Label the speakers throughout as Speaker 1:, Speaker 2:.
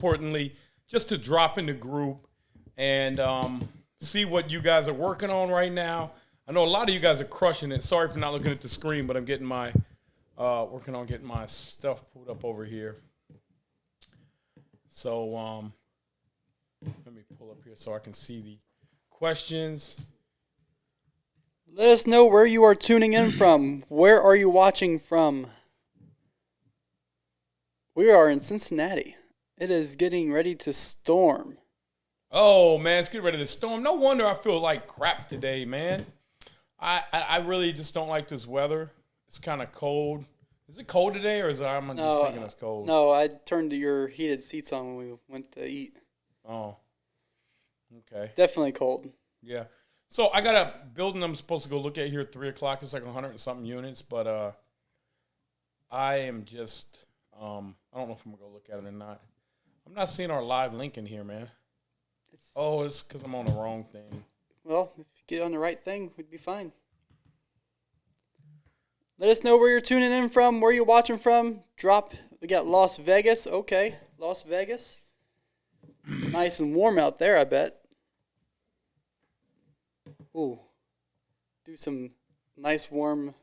Speaker 1: importantly, just to drop in the group and see what you guys are working on right now. I know a lot of you guys are crushing it. Sorry for not looking at the screen, but I'm getting my working on getting my stuff pulled up over here. So let me pull up here so I can see the questions.
Speaker 2: Let us know where you are tuning in from. Where are you watching from? We are in Cincinnati. It is getting ready to storm.
Speaker 1: Oh, man, it's getting ready to storm. No wonder I feel like crap today, man. I really just don't like this weather. It's kind of cold. Is it cold today, or is I'm just thinking it's cold?
Speaker 2: No, I turned your heated seats on when we went to eat.
Speaker 1: Oh, okay.
Speaker 2: It's definitely cold.
Speaker 1: Yeah. So I got a building I'm supposed to go look at here at 3 o'clock. It's like 100 and something units, but I am just I don't know if I'm gonna go look at it or not. I'm not seeing our live link in here, man. It's because I'm on the wrong thing.
Speaker 2: Well, if you get on the right thing, we'd be fine. Let us know where you're tuning in from, where you're watching from. We got Las Vegas. Okay, Las Vegas. Nice and warm out there, I bet. Ooh. Do some nice warm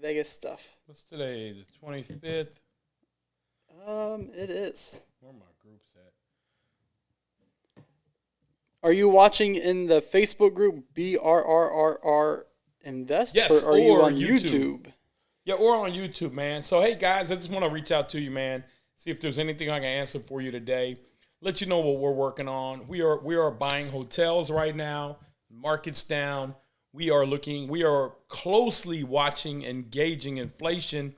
Speaker 2: Vegas stuff.
Speaker 1: What's today, the 25th?
Speaker 2: It is.
Speaker 1: Where are my groups at?
Speaker 2: Are you watching in the Facebook group BRRRR Invest?
Speaker 1: Yes,
Speaker 2: or are you on YouTube?
Speaker 1: Yeah, or on YouTube, man. So, hey, guys, I just want to reach out to you, man. See if there's anything I can answer for you today. Let you know what we're working on. We are buying hotels right now. Market's down. We are closely watching and gauging inflation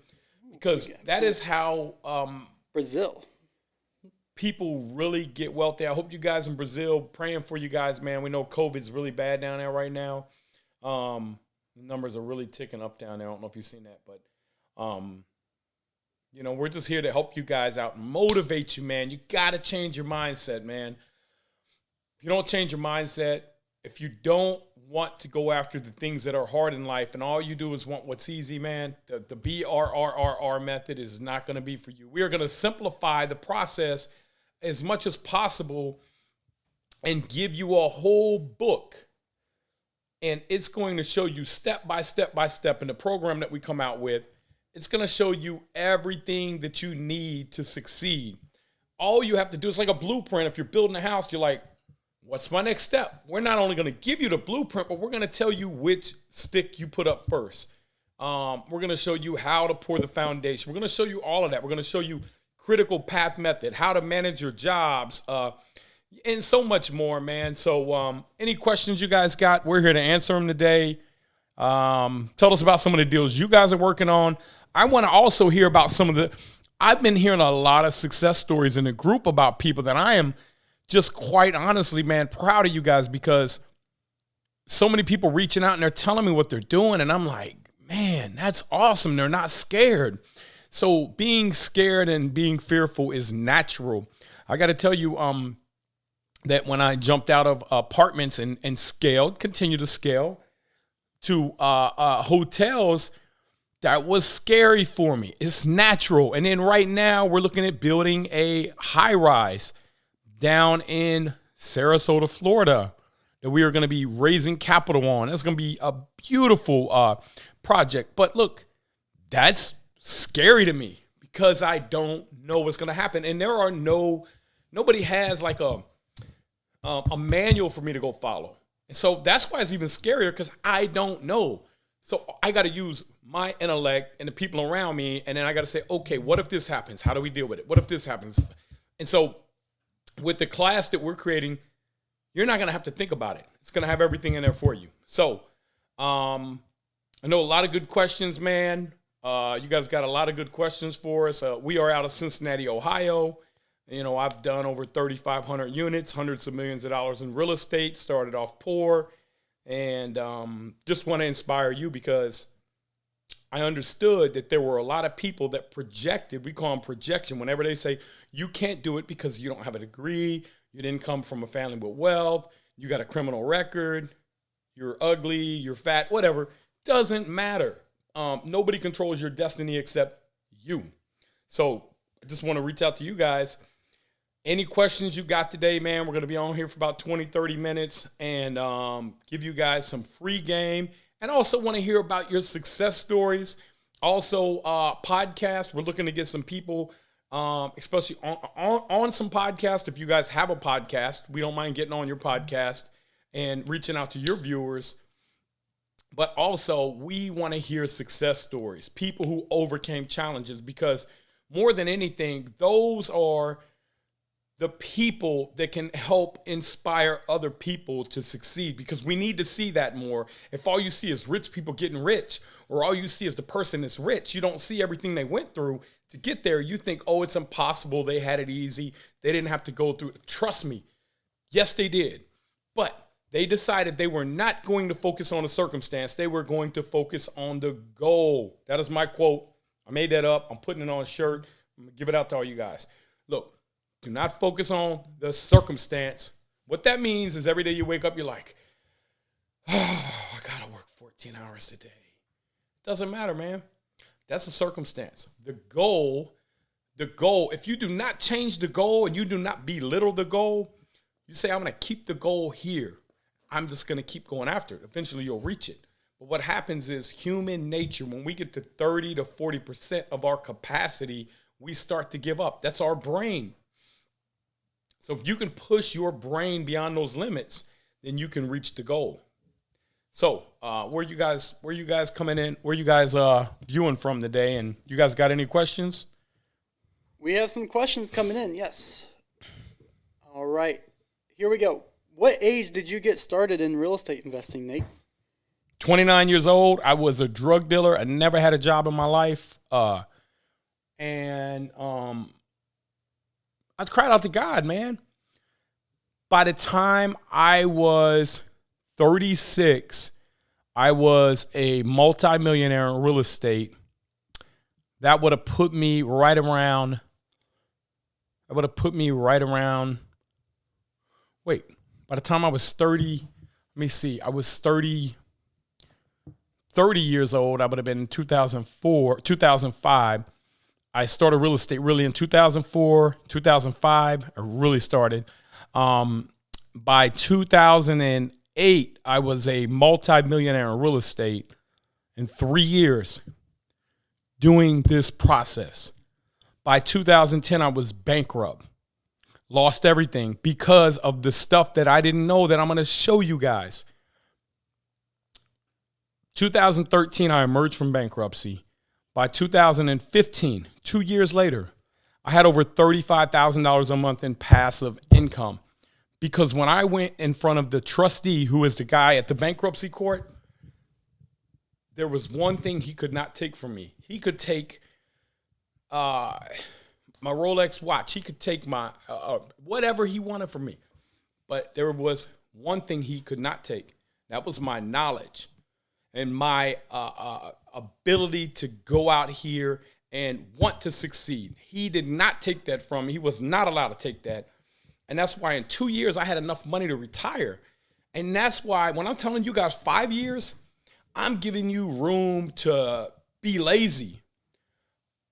Speaker 1: because that is how
Speaker 2: Brazil.
Speaker 1: People really get wealthy. I hope you guys in Brazil, praying for you guys, man. We know COVID's really bad down there right now. The numbers are really ticking up down there. I don't know if you've seen that, but, we're just here to help you guys out, motivate you, man. You got to change your mindset, man. If you don't change your mindset, if you don't want to go after the things that are hard in life and all you do is want what's easy, man, the BRRRR method is not going to be for you. We are going to simplify the process as much as possible and give you a whole book. And it's going to show you step by step by step in the program that we come out with. It's going to show you everything that you need to succeed. All you have to do is like a blueprint. If you're building a house, you're like, what's my next step? We're not only going to give you the blueprint, but we're going to tell you which stick you put up first. We're going to show you how to pour the foundation. We're going to show you all of that. We're going to show you critical path method, how to manage your jobs, and so much more, man. So any questions you guys got, we're here to answer them today. Tell us about some of the deals you guys are working on. I want to also hear about I've been hearing a lot of success stories in the group about people that I am just quite honestly, man, proud of you guys because so many people reaching out and they're telling me what they're doing. And I'm like, man, that's awesome. They're not scared. So being scared and being fearful is natural. I got to tell you that when I jumped out of apartments and continue to scale to hotels, that was scary for me. It's natural. And then right now we're looking at building a high rise down in Sarasota, Florida, that we are going to be raising capital on. That's going to be a beautiful project. But look, that's scary to me because I don't know what's going to happen. And there are nobody has like a manual for me to go follow. And so that's why it's even scarier because I don't know. So I got to use my intellect and the people around me. And then I got to say, okay, what if this happens? How do we deal with it? What if this happens? And so with the class that we're creating, you're not going to have to think about it. It's going to have everything in there for you. So I know a lot of good questions, man. You guys got a lot of good questions for us. We are out of Cincinnati, Ohio. I've done over 3,500 units, hundreds of millions of dollars in real estate, started off poor, and just want to inspire you because I understood that there were a lot of people that projected, we call them projection, whenever they say, you can't do it because you don't have a degree, you didn't come from a family with wealth, you got a criminal record, you're ugly, you're fat, whatever, doesn't matter. Nobody controls your destiny except you. So I just want to reach out to you guys. Any questions you got today, man? We're going to be on here for about 20, 30 minutes and give you guys some free game. And also want to hear about your success stories. Also, podcasts. We're looking to get some people, especially on some podcasts. If you guys have a podcast, we don't mind getting on your podcast and reaching out to your viewers. But also, we want to hear success stories, people who overcame challenges, because more than anything, those are the people that can help inspire other people to succeed, because we need to see that more. If all you see is rich people getting rich, or all you see is the person that's rich, you don't see everything they went through to get there. You think, oh, it's impossible. They had it easy. They didn't have to go through it. Trust me. Yes, they did. But they decided they were not going to focus on a circumstance. They were going to focus on the goal. That is my quote. I made that up. I'm putting it on a shirt. I'm going to give it out to all you guys. Look. Do not focus on the circumstance. What that means is every day you wake up, you're like, oh, I got to work 14 hours today. Doesn't matter, man. That's a circumstance. The goal, if you do not change the goal and you do not belittle the goal, you say, I'm going to keep the goal here. I'm just going to keep going after it. Eventually, you'll reach it. But what happens is human nature, when we get to 30 to 40% of our capacity, we start to give up. That's our brain. So if you can push your brain beyond those limits, then you can reach the goal. So where you guys coming in? Where you guys viewing from today? And you guys got any questions?
Speaker 2: We have some questions coming in, yes. All right, here we go. What age did you get started in real estate investing, Nate?
Speaker 1: 29 years old. I was a drug dealer. I never had a job in my life. I cried out to God, man. By the time I was 36, I was a multimillionaire in real estate. That would have put me right around, by the time I was 30, I was 30 years old. I would have been in 2005. I started real estate really in 2004, 2005. I really started. By 2008, I was a multimillionaire in real estate in 3 years doing this process. By 2010, I was bankrupt, lost everything because of the stuff that I didn't know that I'm going to show you guys. 2013, I emerged from bankruptcy. By 2015, 2 years later, I had over $35,000 a month in passive income, because when I went in front of the trustee, who is the guy at the bankruptcy court, there was one thing he could not take from me. He could take my Rolex watch. He could take my whatever he wanted from me. But there was one thing he could not take. That was my knowledge and my ability to go out here and want to succeed. He did not take that from me. He was not allowed to take that. And that's why in 2 years, I had enough money to retire. And that's why when I'm telling you guys 5 years, I'm giving you room to be lazy.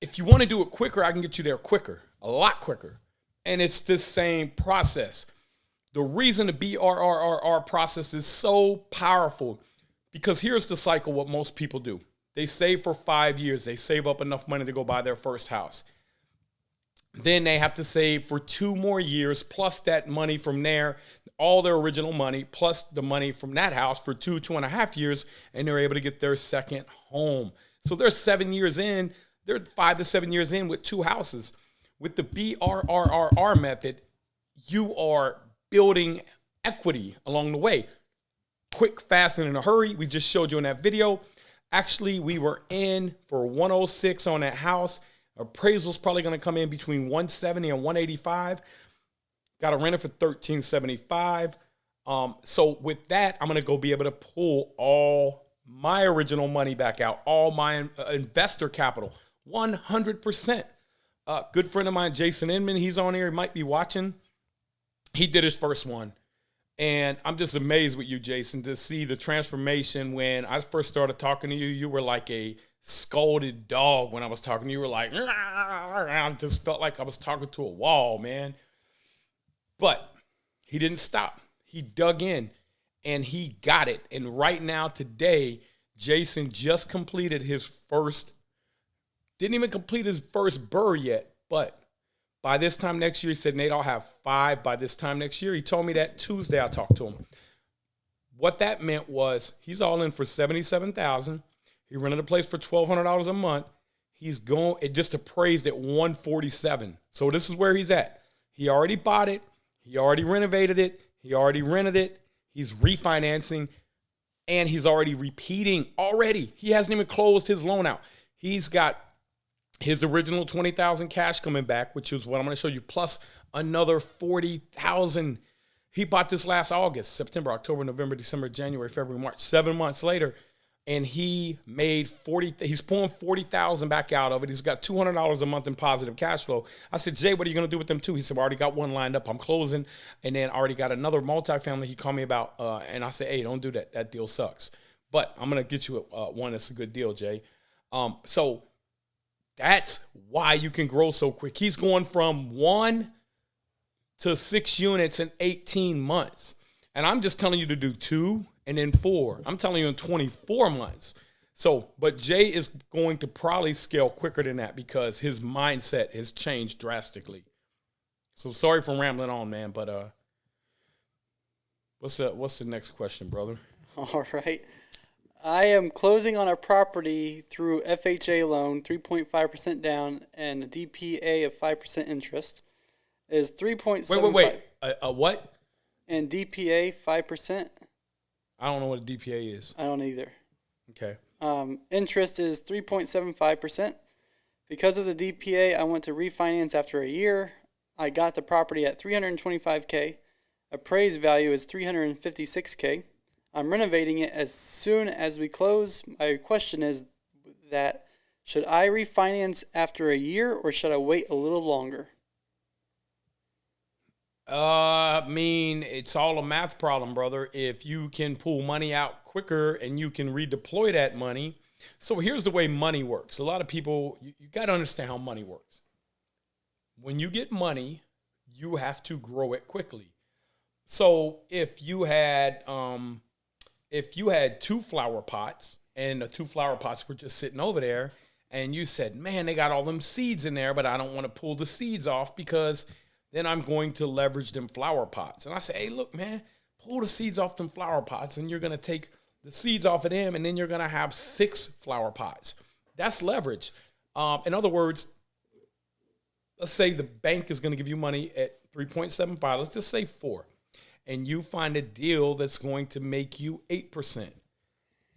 Speaker 1: If you want to do it quicker, I can get you there quicker, a lot quicker. And it's the same process. The reason the BRRRR process is so powerful, because here's the cycle, what most people do. They save for 5 years. They save up enough money to go buy their first house. Then they have to save for 2 more years, plus that money from there, all their original money, plus the money from that house for 2.5 years, and they're able to get their second home. So they're 7 years in. They're 5 to 7 years in with 2 houses. With the BRRRR method, you are building equity along the way. Quick, fast, and in a hurry. We just showed you in that video. Actually, we were in for 106 on that house. Appraisal's probably going to come in between 170 and 185. Got to rent it for $1,375. So with that, I'm going to go be able to pull all my original money back out, all my investor capital, 100%. Good friend of mine, Jason Inman, he's on here. He might be watching. He did his first one. And I'm just amazed with you, Jason, to see the transformation. When I first started talking to you, you were like a scolded dog when I was talking to you. You were like, I just felt like I was talking to a wall, man. But he didn't stop. He dug in and he got it. And right now, today, Jason just completed his first, didn't even complete his first burr yet, but by this time next year, he said, Nate, I'll have 5 by this time next year. He told me that Tuesday. I talked to him. What that meant was he's all in for $77,000. He rented a place for $1,200 a month. He's going, it just appraised at $147,000. So this is where he's at. He already bought it. He already renovated it. He already rented it. He's refinancing, and he's already repeating already. He hasn't even closed his loan out. He's got his original $20,000 cash coming back, which is what I'm going to show you, plus another $40,000. He bought this last August, September, October, November, December, January, February, March, 7 months later, and he made he's pulling $40,000 back out of it. He's got $200 a month in positive cash flow. I said, Jay, what are you going to do with them too? He said, well, I already got one lined up. I'm closing. And then I already got another multifamily he called me about. And I said, hey, don't do that. That deal sucks. But I'm going to get you one that's a good deal, Jay. So that's why you can grow so quick. He's going from 1 to 6 units in 18 months. And I'm just telling you to do 2 and then 4. I'm telling you in 24 months. So, but Jay is going to probably scale quicker than that because his mindset has changed drastically. So sorry for rambling on, man, but what's the next question, brother?
Speaker 2: All right. I am closing on a property through FHA loan, 3.5% down, and a DPA of 5% interest. Is 3.75.
Speaker 1: Wait. A what?
Speaker 2: And DPA 5%.
Speaker 1: I don't know what a DPA is.
Speaker 2: I don't either.
Speaker 1: Okay.
Speaker 2: Interest is 3.75%. Because of the DPA, I went to refinance after a year. I got the property at $325K. Appraised value is $356K. I'm renovating it as soon as we close. My question is that should I refinance after a year or should I wait a little longer?
Speaker 1: I mean, it's all a math problem, brother. If you can pull money out quicker and you can redeploy that money. So here's the way money works. A lot of people, you got to understand how money works. When you get money, you have to grow it quickly. So if you had 2 flower pots and the 2 flower pots were just sitting over there and you said, man, they got all them seeds in there, but I don't want to pull the seeds off because then I'm going to leverage them flower pots. And I say, hey, look, man, pull the seeds off them flower pots and you're going to take the seeds off of them and then you're going to have 6 flower pots. That's leverage. In other words, let's say the bank is going to give you money at 3.75. Let's just say 4. And you find a deal that's going to make you 8%.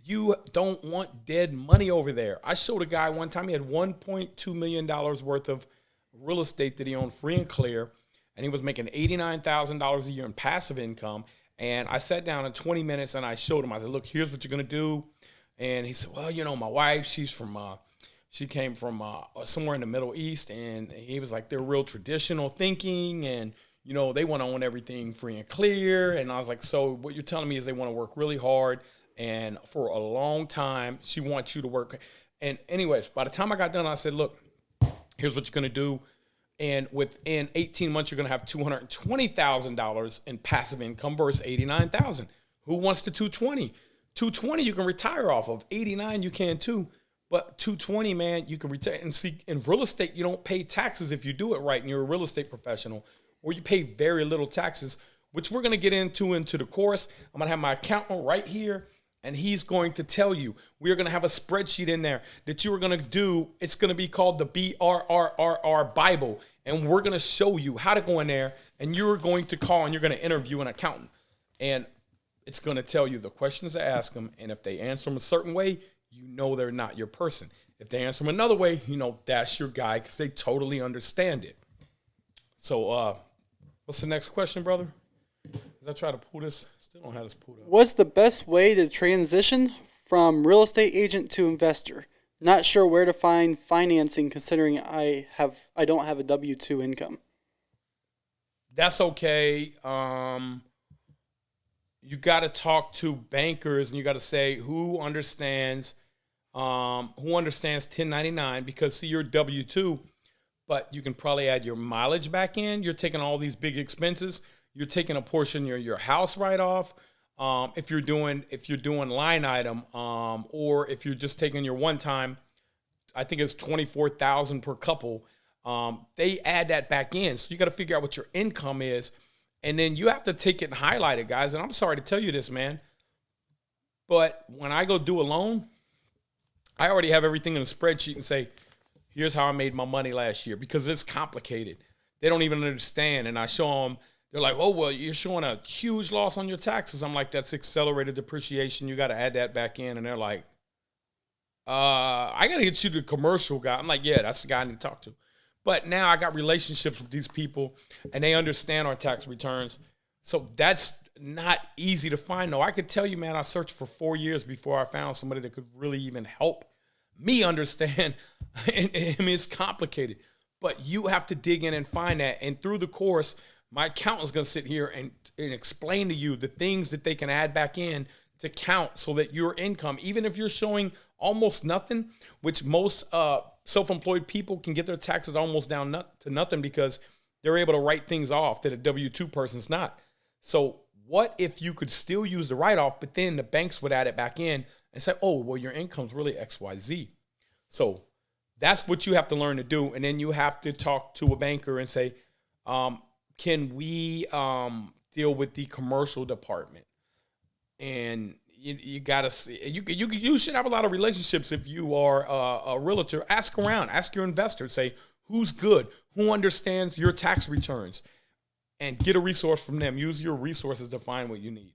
Speaker 1: You don't want dead money over there. I showed a guy one time, he had $1.2 million worth of real estate that he owned free and clear, and he was making $89,000 a year in passive income. And I sat down in 20 minutes and I showed him, I said, look, here's what you're going to do. And he said, well, you know, my wife, she came from somewhere in the Middle East. And he was like, they're real traditional thinking and, you know, they want to own everything free and clear. And I was like, so what you're telling me is they want to work really hard and for a long time. She wants you to work. And anyways, by the time I got done, I said, look, here's what you're going to do. And within 18 months, you're going to have $220,000 in passive income versus $89,000. Who wants the 220? 220 you can retire off of. 89 you can too. But 220, man, you can retire. And see, in real estate, you don't pay taxes if you do it right and you're a real estate professional, or you pay very little taxes, which we're going to get into the course. I'm going to have my accountant right here, and he's going to tell you. We are going to have a spreadsheet in there that you are going to do. It's going to be called the BRRRR Bible, and we're going to show you how to go in there, and you're going to call, and you're going to interview an accountant. And it's going to tell you the questions to ask them, and if they answer them a certain way, you know they're not your person. If they answer them another way, you know that's your guy because they totally understand it. So what's the next question, brother? As I try to pull this, still don't have this pulled up.
Speaker 2: What's the best way to transition from real estate agent to investor? Not sure where to find financing considering I don't have a W-2 income.
Speaker 1: That's okay. You got to talk to bankers and you got to say who understands 1099, because see, your W-2, but you can probably add your mileage back in. You're taking all these big expenses. You're taking a portion of your house write-off. If you're doing line item, or if you're just taking your one time, I think it's 24,000 per couple. They add that back in. So you got to figure out what your income is. And then you have to take it and highlight it, guys. And I'm sorry to tell you this, man, but when I go do a loan, I already have everything in a spreadsheet and say, here's how I made my money last year, because it's complicated. They don't even understand. And I show them, they're like, oh, well, you're showing a huge loss on your taxes. I'm like, that's accelerated depreciation. You got to add that back in. And they're like, I got to get you the commercial guy. I'm like, yeah, that's the guy I need to talk to. But now I got relationships with these people, and they understand our tax returns. So that's not easy to find, though. I could tell you, man, I searched for 4 years before I found somebody that could really even help me understand. I mean, it's complicated. But you have to dig in and find that. And through the course, my accountant's going to sit here and explain to you the things that they can add back in to count so that your income, even if you're showing almost nothing, which most self-employed people can get their taxes almost down to nothing because they're able to write things off that a W-2 person's not. So what if you could still use the write-off, but then the banks would add it back in and say, oh, well, your income's really XYZ. So that's what you have to learn to do. And then you have to talk to a banker and say, can we deal with the commercial department? And you got to see, you should have a lot of relationships if you are a realtor. Ask around, ask your investors, say, who's good, who understands your tax returns, and get a resource from them. Use your resources to find what you need.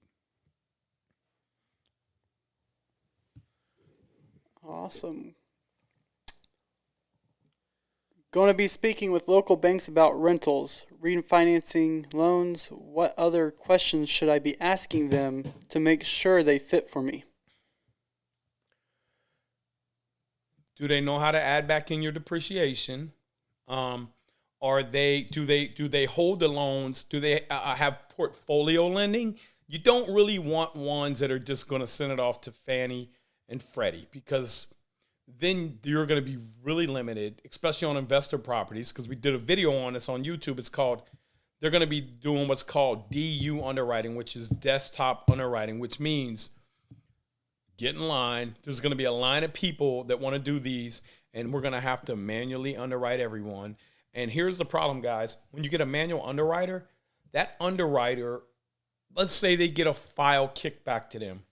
Speaker 2: Awesome. Going to be speaking with local banks about rentals, refinancing loans. What other questions should I be asking them to make sure they fit for me?
Speaker 1: Do they know how to add back in your depreciation? Do they hold the loans? Do they have portfolio lending? You don't really want ones that are just going to send it off to Fannie and Freddie, because then you're going to be really limited, especially on investor properties, because we did a video on this on YouTube. It's called, they're going to be doing what's called DU underwriting, which is desktop underwriting, which means get in line. There's going to be a line of people that want to do these, and we're going to have to manually underwrite everyone. And here's the problem, guys. When you get a manual underwriter, that underwriter, let's say they get a file kicked back to them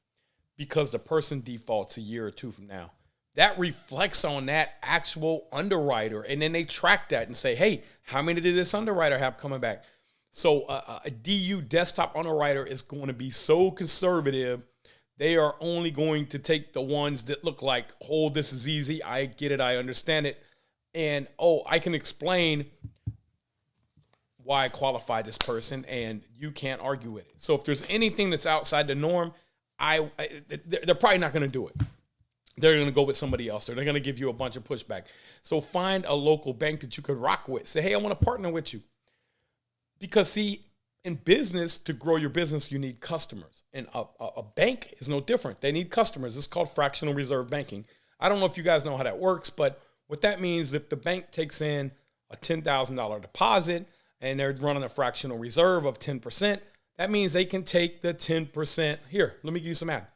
Speaker 1: because the person defaults a year or two from now. That reflects on that actual underwriter. And then they track that and say, hey, how many did this underwriter have coming back? So a DU desktop underwriter is going to be so conservative. They are only going to take the ones that look like, oh, this is easy. I get it. I understand it. And, oh, I can explain why I qualify this person, and you can't argue with it. So if there's anything that's outside the norm, they're probably not going to do it. They're going to go with somebody else, or they're going to give you a bunch of pushback. So find a local bank that you could rock with. Say, hey, I want to partner with you. Because, see, in business, to grow your business, you need customers. And a bank is no different. They need customers. It's called fractional reserve banking. I don't know if you guys know how that works, but what that means, if the bank takes in a $10,000 deposit and they're running a fractional reserve of 10%, that means they can take the 10%. Here, let me give you some math.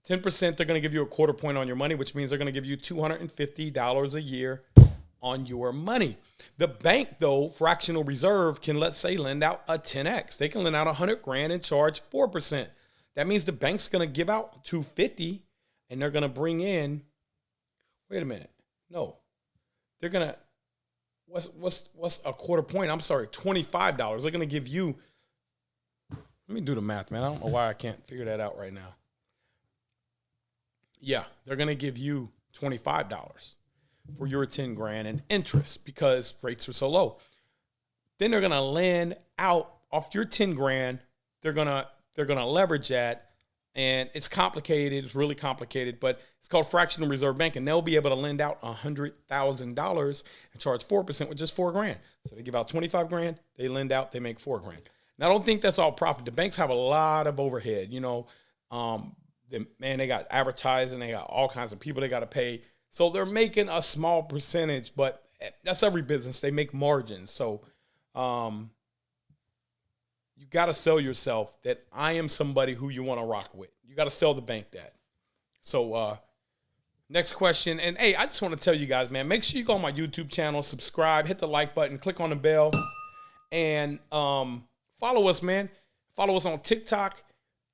Speaker 1: 10%, they're going to give you a quarter point on your money, which means they're going to give you $250 a year on your money. The bank, though, fractional reserve can, let's say, lend out a 10x. They can lend out $100,000 and charge 4%. That means the bank's going to give out $250, and they're going to bring in, wait a minute, no. They're going to, what's a quarter point? I'm sorry, $25. They're going to give you, let me do the math, man. I don't know why I can't figure that out right now. Yeah, they're going to give you $25 for your $10,000 in interest because rates are so low. Then they're going to lend out off your $10,000. They're going to leverage that, and it's complicated. It's really complicated, but it's called fractional reserve banking. They'll be able to lend out $100,000 and charge 4%, which is $4,000. So they give out $25,000. They lend out. They make $4,000. Now, I don't think that's all profit. The banks have a lot of overhead. You know, they got advertising. They got all kinds of people they got to pay. So they're making a small percentage, but that's every business. They make margins. So you got to sell yourself that I am somebody who you want to rock with. You got to sell the bank that. So next question. And hey, I just want to tell you guys, man, make sure you go on my YouTube channel, subscribe, hit the like button, click on the bell, and follow us, man. Follow us on TikTok.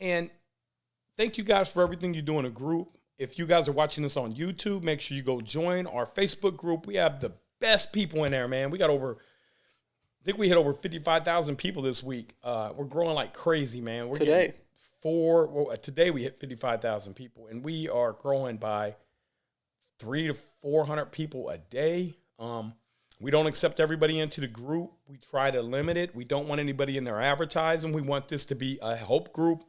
Speaker 1: And thank you guys for everything you do in a group. If you guys are watching this on YouTube, make sure you go join our Facebook group. We have the best people in there, man. We got I think we hit over 55,000 people this week. We're growing like crazy, man. Today we hit 55,000 people, and we are growing by 300 to 400 people a day. We don't accept everybody into the group. We try to limit it. We don't want anybody in there advertising. We want this to be a help group.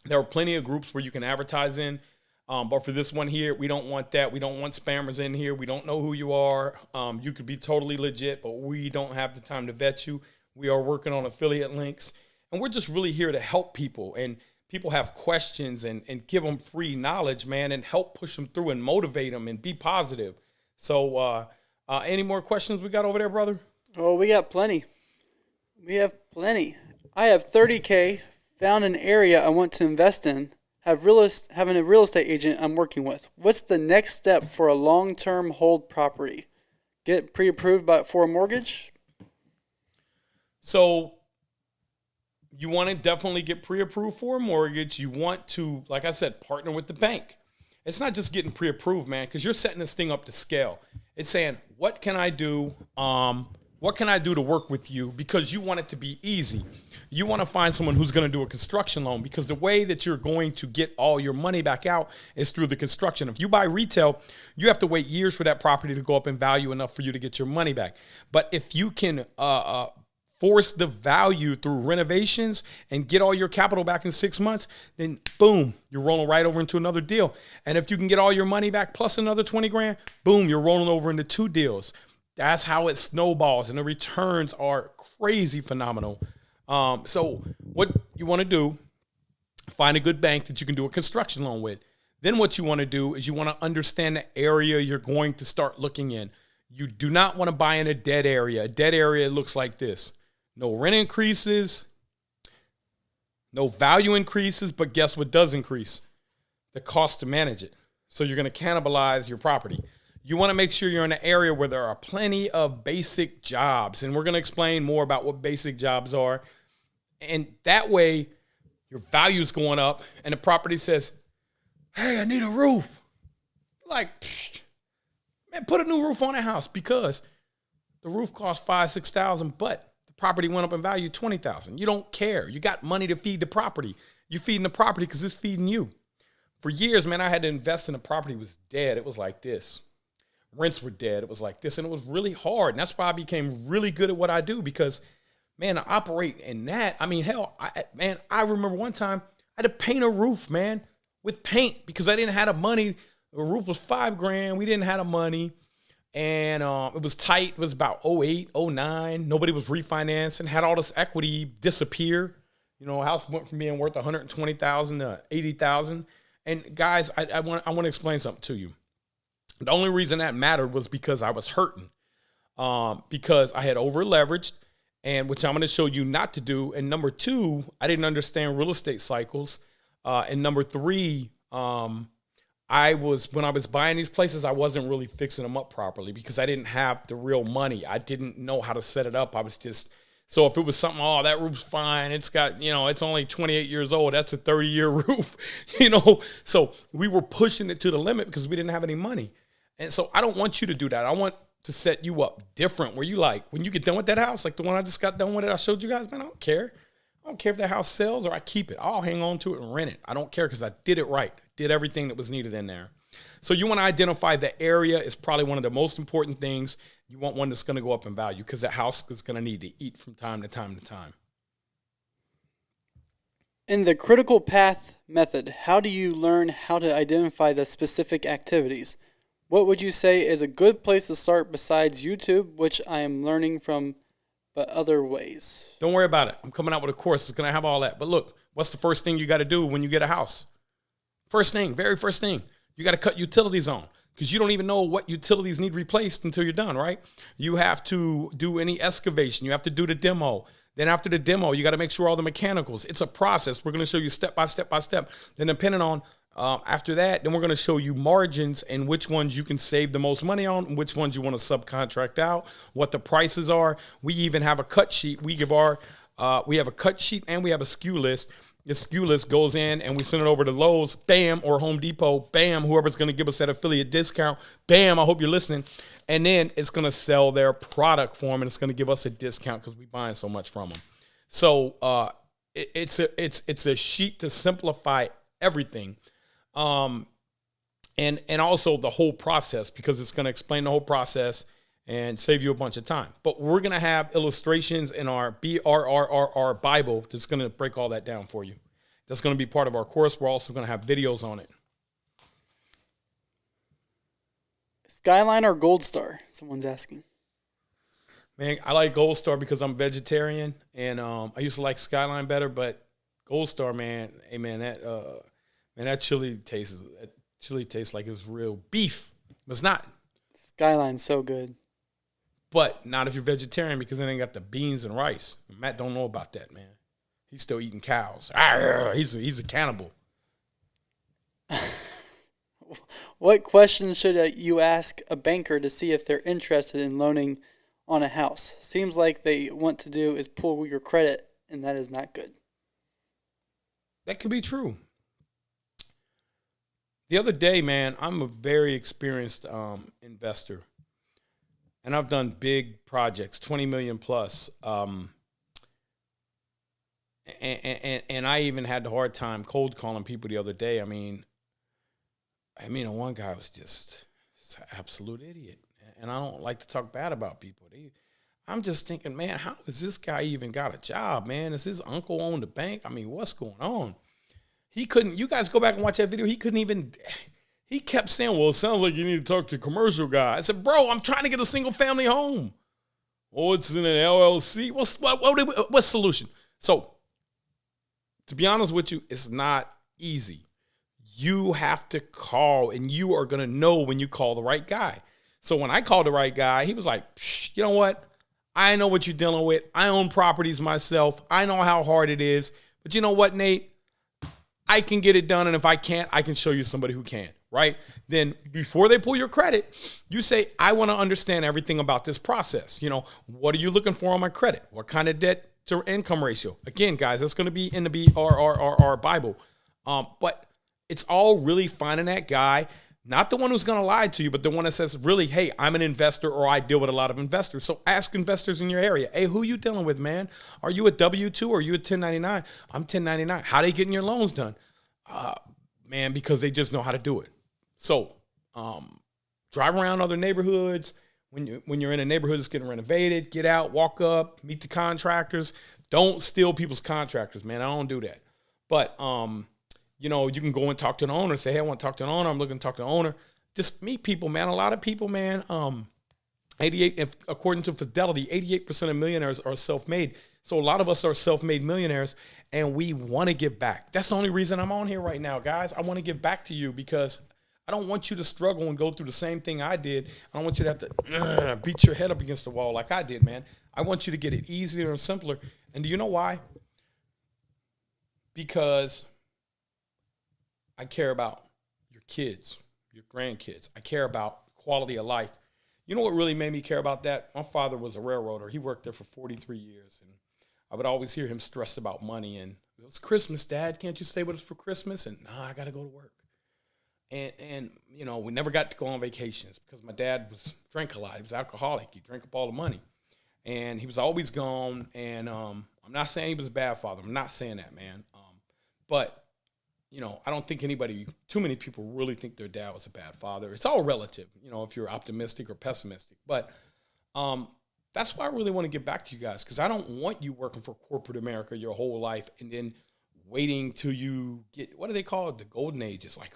Speaker 1: There are plenty of groups where you can advertise in. But for this one here, we don't want that. We don't want spammers in here. We don't know who you are. You could be totally legit, but we don't have the time to vet you. We are working on affiliate links, and we're just really here to help people. And people have questions and give them free knowledge, man, and help push them through and motivate them and be positive. So any more questions we got over there, brother?
Speaker 2: Oh, we got plenty. We have plenty. I have $30K, found an area I want to invest in. Having a real estate agent I'm working with. What's the next step for a long-term hold property? Get pre-approved for a mortgage?
Speaker 1: So you want to definitely get pre-approved for a mortgage. You want to, like I said, partner with the bank. It's not just getting pre-approved, man, because you're setting this thing up to scale. It's saying, what can I do? What can I do to work with you? Because you want it to be easy. You want to find someone who's going to do a construction loan, because the way that you're going to get all your money back out is through the construction. If you buy retail, you have to wait years for that property to go up in value enough for you to get your money back. But if you can force the value through renovations and get all your capital back in 6 months, then boom, you're rolling right over into another deal. And if you can get all your money back plus another 20 grand, boom, you're rolling over into 2 deals. That's how it snowballs, and the returns are crazy phenomenal. So what you want to do, find a good bank that you can do a construction loan with. Then what you want to do is you want to understand the area you're going to start looking in. You do not want to buy in a dead area. A dead area looks like this. No rent increases, no value increases, but guess what does increase? The cost to manage it. So you're going to cannibalize your property. You want to make sure you're in an area where there are plenty of basic jobs. And we're going to explain more about what basic jobs are. And that way, your value is going up. And the property says, hey, I need a roof. Like, psh, man, put a new roof on the house, because the roof cost $5,000, $6,000, but the property went up in value $20,000. You don't care. You got money to feed the property. You're feeding the property because it's feeding you. For years, man, I had to invest in a property that was dead. It was like this. Rents were dead. It was like this. And it was really hard. And that's why I became really good at what I do, because, man, I operate in that. I mean, hell, I remember one time I had to paint a roof, man, with paint, because I didn't have the money. The roof was $5 grand. We didn't have the money. And it was tight. It was about 08, 09. Nobody was refinancing. Had all this equity disappear. You know, a house went from being worth $120,000 to $80,000. And guys, I want to explain something to you. The only reason that mattered was because I was hurting, because I had over leveraged, and which I'm going to show you not to do. And number 2, I didn't understand real estate cycles. And number 3, when I was buying these places, I wasn't really fixing them up properly, because I didn't have the real money. I didn't know how to set it up. I was just, so if it was something, oh, that roof's fine, it's got, it's only 28 years old, that's a 30-year roof, So we were pushing it to the limit because we didn't have any money. And so I don't want you to do that. I want to set you up different, where you, like, when you get done with that house, like the one I just got done with, I showed you guys, man, I don't care. I don't care if that house sells or I keep it. I'll hang on to it and rent it. I don't care, because I did it right. Did everything that was needed in there. So you want to identify the area is probably one of the most important things. You want one that's going to go up in value, because that house is going to need to eat from time to time to time.
Speaker 2: In the critical path method, how do you learn how to identify the specific activities? What would you say is a good place to start besides YouTube, which I am learning from, but other ways?
Speaker 1: Don't worry about it. I'm coming out with a course. It's going to have all that. But look, what's the first thing you got to do when you get a house? Very first thing, you got to cut utilities on. because you don't even know what utilities need replaced until you're done, right? You have to do any excavation. You have to do the demo. Then after the demo, you got to make sure all the mechanicals. It's a process. We're going to show you step by step by step. Then depending on after that, then we're going to show you margins and which ones you can save the most money on, and which ones you want to subcontract out, what the prices are. We even have a cut sheet. We have a cut sheet and we have a SKU list. The SKU list goes in and we send it over to Lowe's, bam, or Home Depot, bam, whoever's going to give us that affiliate discount, bam, I hope you're listening. And then it's going to sell their product for them and it's going to give us a discount because we're buying so much from them. So it's a sheet to simplify everything. And also the whole process, because it's going to explain the whole process and save you a bunch of time. But we're going to have illustrations in our BRRRR Bible that's going to break all that down for you. That's going to be part of our course. We're also going to have videos on it.
Speaker 2: Skyline or Gold Star? Someone's asking.
Speaker 1: Man, I like Gold Star because I'm vegetarian, and I used to like Skyline better, but Gold Star, man, hey man, that chili tastes like it's real beef. But it's not.
Speaker 2: Skyline's so good.
Speaker 1: But not if you're vegetarian, because it ain't got the beans and rice. Matt don't know about that, man. He's still eating cows. He's a cannibal.
Speaker 2: What questions should you ask a banker to see if they're interested in loaning on a house? Seems like they want to do is pull your credit, and that is not good.
Speaker 1: That could be true. The other day, man, I'm a very experienced investor. And I've done big projects, 20 million plus. And I even had the hard time cold calling people the other day. I mean, one guy was just an absolute idiot. And I don't like to talk bad about people. I'm just thinking, man, how has this guy even got a job, man? Is his uncle own the bank? I mean, what's going on? He couldn't, you guys go back and watch that video. He kept saying, well, it sounds like you need to talk to a commercial guy. I said, bro, I'm trying to get a single family home. Oh, it's in an LLC. What's the solution? So, to be honest with you, it's not easy. You have to call, and you are going to know when you call the right guy. So when I called the right guy, he was like, you know what? I know what you're dealing with. I own properties myself. I know how hard it is. But you know what, Nate? I can get it done, and if I can't, I can show you somebody who can, right? Then before they pull your credit, you say, I want to understand everything about this process. You know, what are you looking for on my credit? What kind of debt to income ratio? Again, guys, that's going to be in the BRRRR Bible. But it's all really finding that guy, not the one who's going to lie to you, but the one that says, really, hey, I'm an investor, or I deal with a lot of investors. So ask investors in your area, hey, who you dealing with, man? Are you a W-2 or are you a 1099? I'm 1099. How they getting your loans done? Man, because they just know how to do it. So drive around other neighborhoods. When you're in a neighborhood that's getting renovated, get out, walk up, meet the contractors. Don't steal people's contractors, man. I don't do that. But you know, you can go and talk to an owner, say, hey, I want to talk to an owner. I'm looking to talk to an owner. Just meet people, man. A lot of people, man, 88, according to Fidelity, 88% of millionaires are self-made. So a lot of us are self-made millionaires, and we want to give back. That's the only reason I'm on here right now, guys. I want to give back to you because I don't want you to struggle and go through the same thing I did. I don't want you to have to beat your head up against the wall like I did, man. I want you to get it easier and simpler. And do you know why? Because I care about your kids, your grandkids. I care about quality of life. You know what really made me care about that? My father was a railroader. He worked there for 43 years, and I would always hear him stress about money. And it's Christmas, Dad. Can't you stay with us for Christmas? And I got to go to work. And you know, we never got to go on vacations because my dad drank a lot. He was alcoholic. He drank up all the money, and he was always gone. And I'm not saying he was a bad father. I'm not saying that, man. But you know, I don't think too many people really think their dad was a bad father. It's all relative, you know, if you're optimistic or pessimistic. But that's why I really want to get back to you guys, because I don't want you working for corporate America your whole life and then waiting till you get, what do they call it? The golden age. It's like,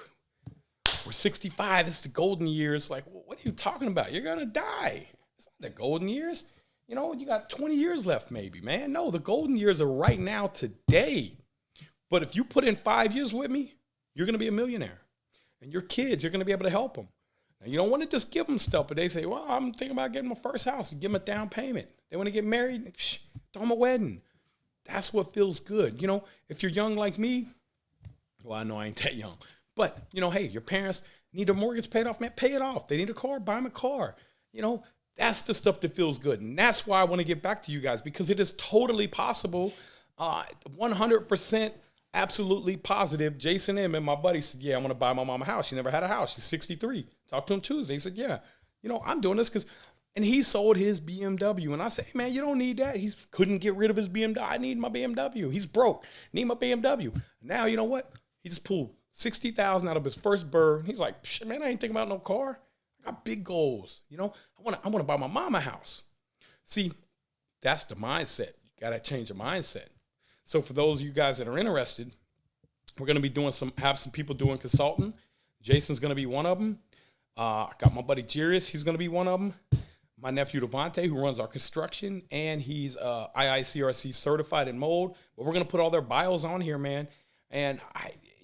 Speaker 1: we're 65. It's the golden years. Like, what are you talking about? You're going to die. It's not the golden years. You know, you got 20 years left maybe, man. No, the golden years are right now today. But if you put in 5 years with me, you're going to be a millionaire. And your kids, you're going to be able to help them. Now, you don't want to just give them stuff, but they say, well, I'm thinking about getting my first house. You give them a down payment. They want to get married, throw them a wedding. That's what feels good. If you're young like me, well, I know I ain't that young, but, hey, your parents need a mortgage paid off, man, pay it off. They need a car, buy them a car. That's the stuff that feels good. And that's why I want to get back to you guys, because it is totally possible, 100% absolutely positive. Jason M and my buddy said, yeah, I want to buy my mom a house. She never had a house. She's 63. Talked to him Tuesday. He said, yeah, I'm doing this and he sold his BMW. And I said, hey, man, you don't need that. He couldn't get rid of his BMW. I need my BMW. He's broke. Need my BMW. Now, you know what? He just pulled $60,000 out of his first bird. He's like, shit, man, I ain't thinking about no car. I got big goals. I want to buy my mom a house. See, that's the mindset. You got to change your mindset. So for those of you guys that are interested, we're going to be have some people doing consulting. Jason's going to be one of them. I got my buddy Jarius. He's going to be one of them. My nephew Devontae, who runs our construction, and he's IICRC certified in mold. But we're going to put all their bios on here, man. And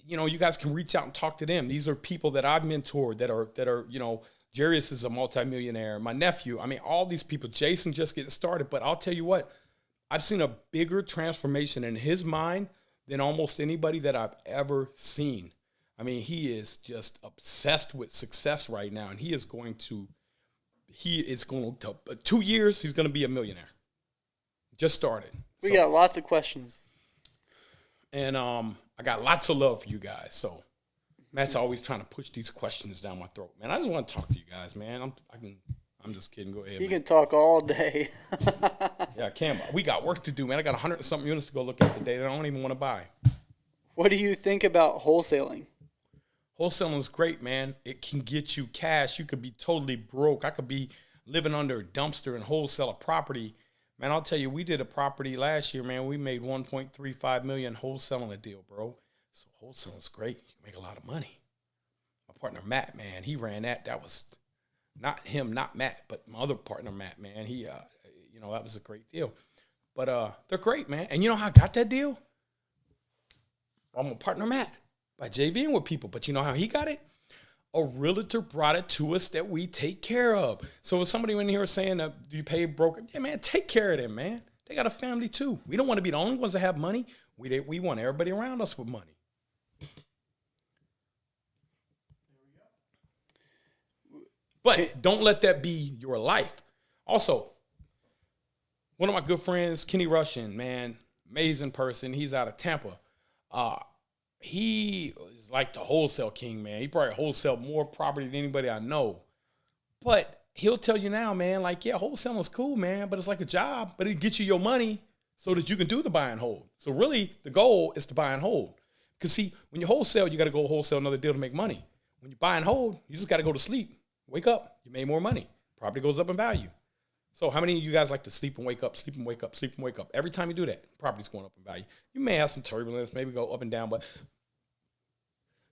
Speaker 1: you guys can reach out and talk to them. These are people that I've mentored that are Jarius is a multimillionaire. My nephew, all these people. Jason just getting started. But I'll tell you what, I've seen a bigger transformation in his mind than almost anybody that I've ever seen. He is just obsessed with success right now, and he is going to 2 years, he's going to be a millionaire. Just started.
Speaker 2: We got lots of questions.
Speaker 1: And I got lots of love for you guys. So Matt's always trying to push these questions down my throat. Man, I just want to talk to you guys, man. I'm just kidding. Go ahead.
Speaker 2: You can talk all day.
Speaker 1: Yeah, I can. We got work to do, man. I got 100 and something units to go look at today that I don't even want to buy.
Speaker 2: What do you think about wholesaling?
Speaker 1: Wholesaling is great, man. It can get you cash. You could be totally broke. I could be living under a dumpster and wholesale a property. Man, I'll tell you, we did a property last year, man. We made $1.35 million wholesaling a deal, bro. So wholesaling is great. You can make a lot of money. My partner, Matt, man, he ran that. That was not him, not Matt, but my other partner, Matt, man. He, that was a great deal. But they're great, man. And you know how I got that deal? I'm a partner, Matt, by JVing with people. But you know how he got it? A realtor brought it to us that we take care of. So if somebody in here saying, do you pay a broker? Yeah, man, take care of them, man. They got a family too. We don't want to be the only ones that have money. We want everybody around us with money. But don't let that be your life. Also, one of my good friends, Kenny Russian, man, amazing person. He's out of Tampa. He is like the wholesale king, man. He probably wholesale more property than anybody I know. But he'll tell you now, man, like, yeah, wholesaling is cool, man, but it's like a job. But it gets you your money so that you can do the buy and hold. So really, the goal is to buy and hold. Because, see, when you wholesale, you got to go wholesale another deal to make money. When you buy and hold, you just got to go to sleep. Wake up. You made more money. Property goes up in value. So how many of you guys like to sleep and wake up, sleep and wake up, sleep and wake up? Every time you do that, property's going up in value. You may have some turbulence, maybe go up and down, but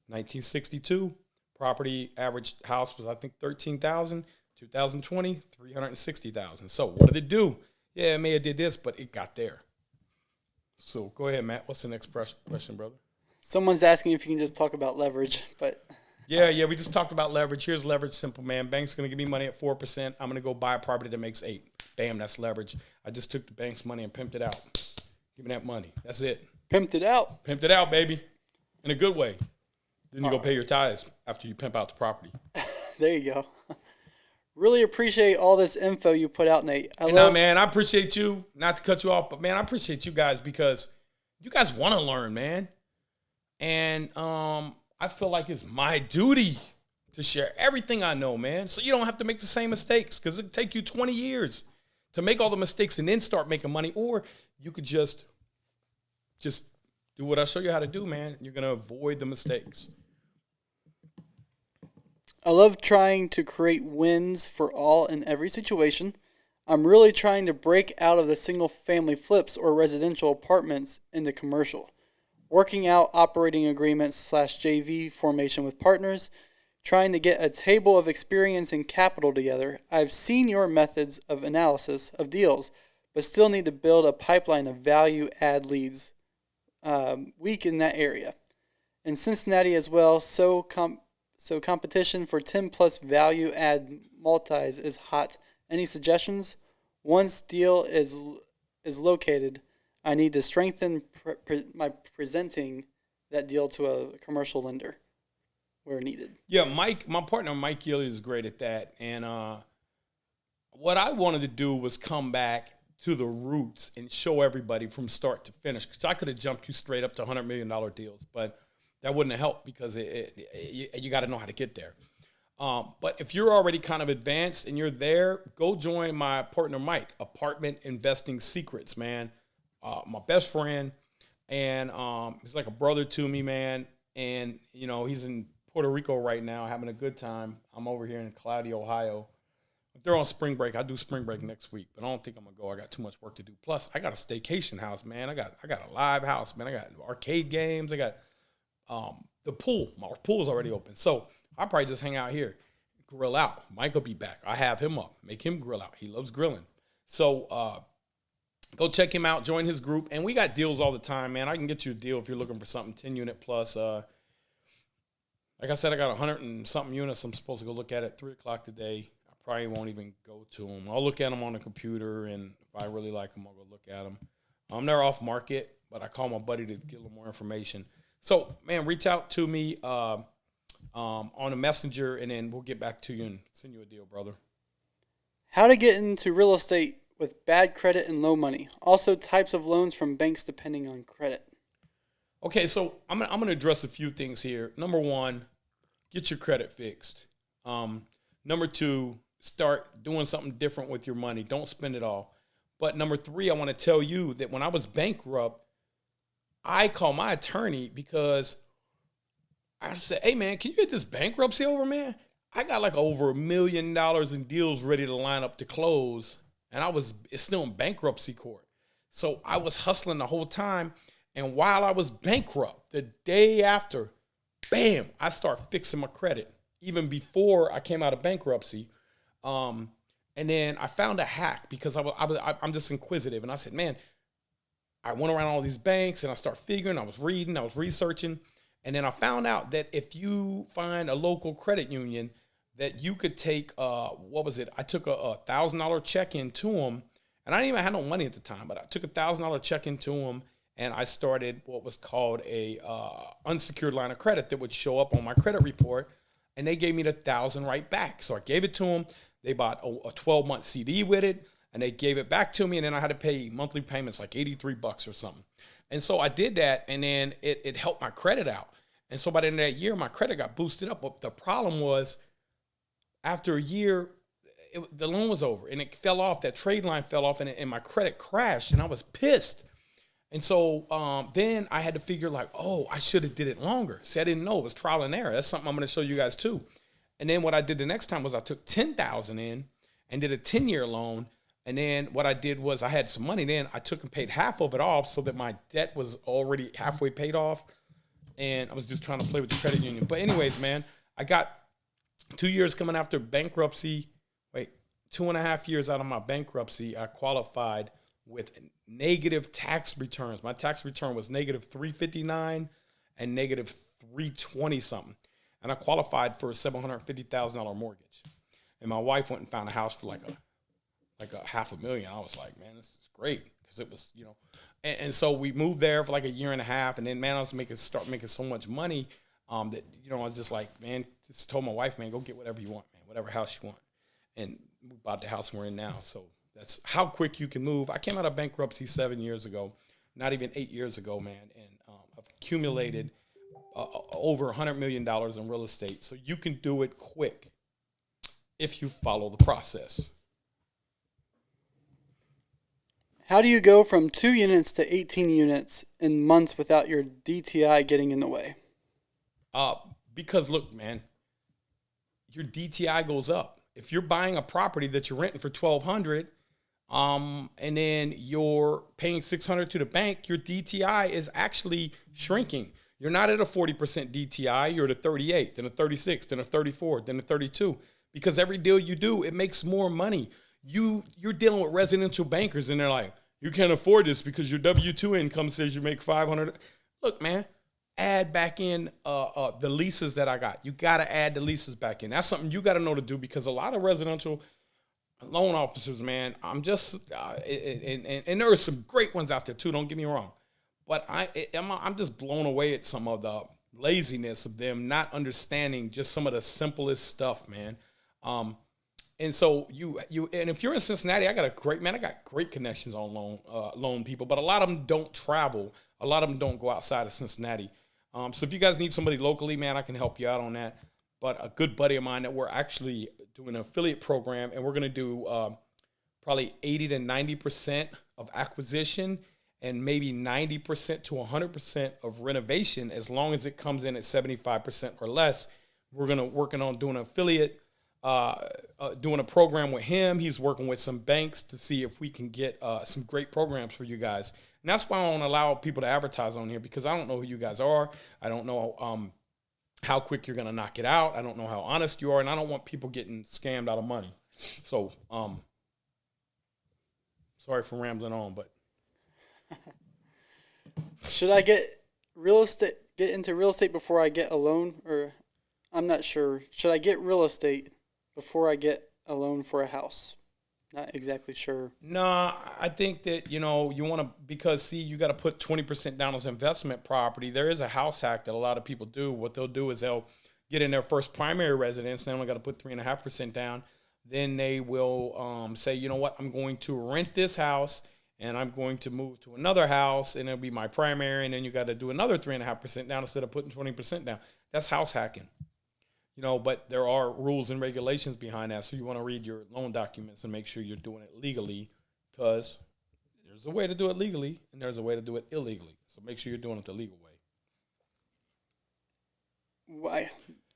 Speaker 1: 1962, property average house was, I think, $13,000. 2020, $360,000. So what did it do? Yeah, it may have did this, but it got there. So go ahead, Matt. What's the next question, brother?
Speaker 2: Someone's asking if you can just talk about leverage, but...
Speaker 1: Yeah, we just talked about leverage. Here's leverage, simple, man. Bank's going to give me money at 4%. I'm going to go buy a property that makes 8%. Bam, that's leverage. I just took the bank's money and pimped it out. Give me that money. That's it.
Speaker 2: Pimped it out.
Speaker 1: Pimped it out, baby. In a good way. Then you go pay your tithes after you pimp out the property.
Speaker 2: There you go. Really appreciate all this info you put out, Nate.
Speaker 1: Man, I appreciate you. Not to cut you off, but, man, I appreciate you guys because you guys want to learn, man. And I feel like it's my duty to share everything I know, man. So you don't have to make the same mistakes because it'll take you 20 years to make all the mistakes and then start making money. Or you could just do what I show you how to do, man. You're going to avoid the mistakes.
Speaker 2: I love trying to create wins for all in every situation. I'm really trying to break out of the single family flips or residential apartments into commercial. Working out operating agreements / JV formation with partners, trying to get a table of experience and capital together. I've seen your methods of analysis of deals, but still need to build a pipeline of value add leads. Weak in that area. In Cincinnati as well, so So competition for 10 plus value add multis is hot. Any suggestions? Once deal is located, I need to strengthen my presenting that deal to a commercial lender where needed.
Speaker 1: Yeah, Mike, my partner Mike Gilly is great at that. And what I wanted to do was come back to the roots and show everybody from start to finish. Because I could have jumped you straight up to $100 million deals, but that wouldn't have helped because you got to know how to get there. But if you're already kind of advanced and you're there, go join my partner Mike, Apartment Investing Secrets, man. My best friend, and he's like a brother to me, man. And, you know, he's in Puerto Rico right now having a good time. I'm over here in cloudy Ohio. If they're on spring break, I do spring break next week, but I don't think I'm going to go. I got too much work to do. Plus, I got a staycation house, man. I got a live house, man. I got arcade games. I got the pool. My pool's already open. So I'll probably just hang out here, grill out. Mike will be back. I have him up. Make him grill out. He loves grilling. So go check him out. Join his group. And we got deals all the time, man. I can get you a deal if you're looking for something 10 unit plus. Like I said, I got 100 and something units I'm supposed to go look at 3 o'clock today. I probably won't even go to them. I'll look at them on the computer, and if I really like them, I'll go look at them. They're off market, but I call my buddy to get a little more information. So, man, reach out to me on a messenger, and then we'll get back to you and send you a deal, brother.
Speaker 2: How to get into real estate with bad credit and low money. Also, types of loans from banks depending on credit. Okay,
Speaker 1: so I'm going to address a few things here. Number one, get your credit fixed. Number two, start doing something different with your money. Don't spend it all. But number three, I want to tell you that when I was bankrupt, I called my attorney because I said, hey, man, can you get this bankruptcy over, man? I got like over $1 million in deals ready to line up to close, and it's still in bankruptcy court. So I was hustling the whole time. And while I was bankrupt, the day after, bam, I start fixing my credit, even before I came out of bankruptcy. And then I found a hack because I'm just inquisitive. And I said, man, I went around all these banks and I started figuring, I was reading, I was researching. And then I found out that if you find a local credit union, that you could take, I took a $1,000 check into them. And I didn't even have no money at the time, but I took a $1,000 check into them. And I started what was called a unsecured line of credit that would show up on my credit report. And they gave me the $1,000 right back. So I gave it to them. They bought a 12-month CD with it, and they gave it back to me. And then I had to pay monthly payments like $83 or something. And so I did that, and then it helped my credit out. And so by the end of that year, my credit got boosted up. But the problem was, after a year, the loan was over, and it fell off. That trade line fell off, and my credit crashed, and I was pissed. And so then I had to figure like, oh, I should have did it longer. See, I didn't know. It was trial and error. That's something I'm going to show you guys too. And then what I did the next time was I took $10,000 in and did a 10-year loan. And then what I did was I had some money. Then I took and paid half of it off so that my debt was already halfway paid off. And I was just trying to play with the credit union. But anyways, man, I got 2 years coming after bankruptcy. 2.5 years out of my bankruptcy, I qualified with negative tax returns. My tax return was negative $359 and negative $320 something. And I qualified for a $750,000 mortgage. And my wife went and found a house for like a $500,000. I was like, man, this is great. Because it was, and so we moved there for like a year and a half. And then, man, I was start making so much money that, I was just like, man, just told my wife, man, go get whatever you want, man, whatever house you want. And we bought the house we're in now. So that's how quick you can move. I came out of bankruptcy 7 years ago, not even 8 years ago, man. And I've accumulated over $100 million in real estate. So you can do it quick if you follow the process.
Speaker 2: How do you go from 2 units to 18 units in months without your DTI getting in the way?
Speaker 1: Because look, man, your DTI goes up. If you're buying a property that you're renting for $1,200, and then you're paying $600 to the bank, your DTI is actually shrinking. You're not at a 40% DTI. You're at a 38, then a 36, then a 34, then a 32. Because every deal you do, it makes more money. You're dealing with residential bankers, and they're like, you can't afford this because your W-2 income says you make $500. Look, man, add back in the leases that I got. You got to add the leases back in. That's something you got to know to do, because a lot of residential loan officers, man, I'm just, and there are some great ones out there too, don't get me wrong. But I'm just blown away at some of the laziness of them not understanding just some of the simplest stuff, man. And so and if you're in Cincinnati, I got great connections on loan people, but a lot of them don't travel. A lot of them don't go outside of Cincinnati. So if you guys need somebody locally, man, I can help you out on that. But a good buddy of mine that we're actually doing an affiliate program, and we're going to do probably 80 to 90% of acquisition and maybe 90% to 100% of renovation, as long as it comes in at 75% or less. We're going to working on doing an affiliate, doing a program with him. He's working with some banks to see if we can get some great programs for you guys. And that's why I don't allow people to advertise on here, because I don't know who you guys are. I don't know how quick you're going to knock it out. I don't know how honest you are, and I don't want people getting scammed out of money. So, sorry for rambling on, but
Speaker 2: should I get into real estate before I get a loan? Or I'm not sure. Should I get real estate before I get a loan for a house? Not exactly sure.
Speaker 1: No, I think that, you want to, because see, you got to put 20% down as investment property. There is a house hack that a lot of people do. What they'll do is they'll get in their first primary residence. They only got to put 3.5% down. Then they will say, you know what, I'm going to rent this house and I'm going to move to another house and it'll be my primary. And then you got to do another 3.5% down instead of putting 20% down. That's house hacking. But there are rules and regulations behind that. So you want to read your loan documents and make sure you're doing it legally, because there's a way to do it legally and there's a way to do it illegally. So make sure you're doing it the legal way.
Speaker 2: Why?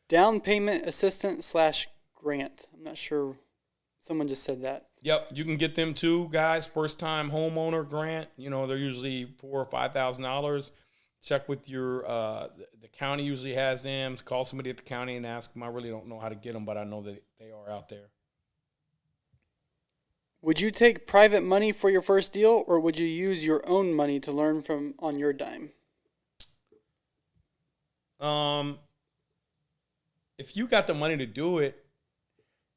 Speaker 2: Down payment assistance / grant. I'm not sure. Someone just said that.
Speaker 1: Yep. You can get them too, guys. First time homeowner grant. They're usually $4,000 or $5,000. Check with your, the county usually has them. Call somebody at the county and ask them. I really don't know how to get them, but I know that they are out there.
Speaker 2: Would you take private money for your first deal, or would you use your own money to learn from on your dime?
Speaker 1: If you got the money to do it,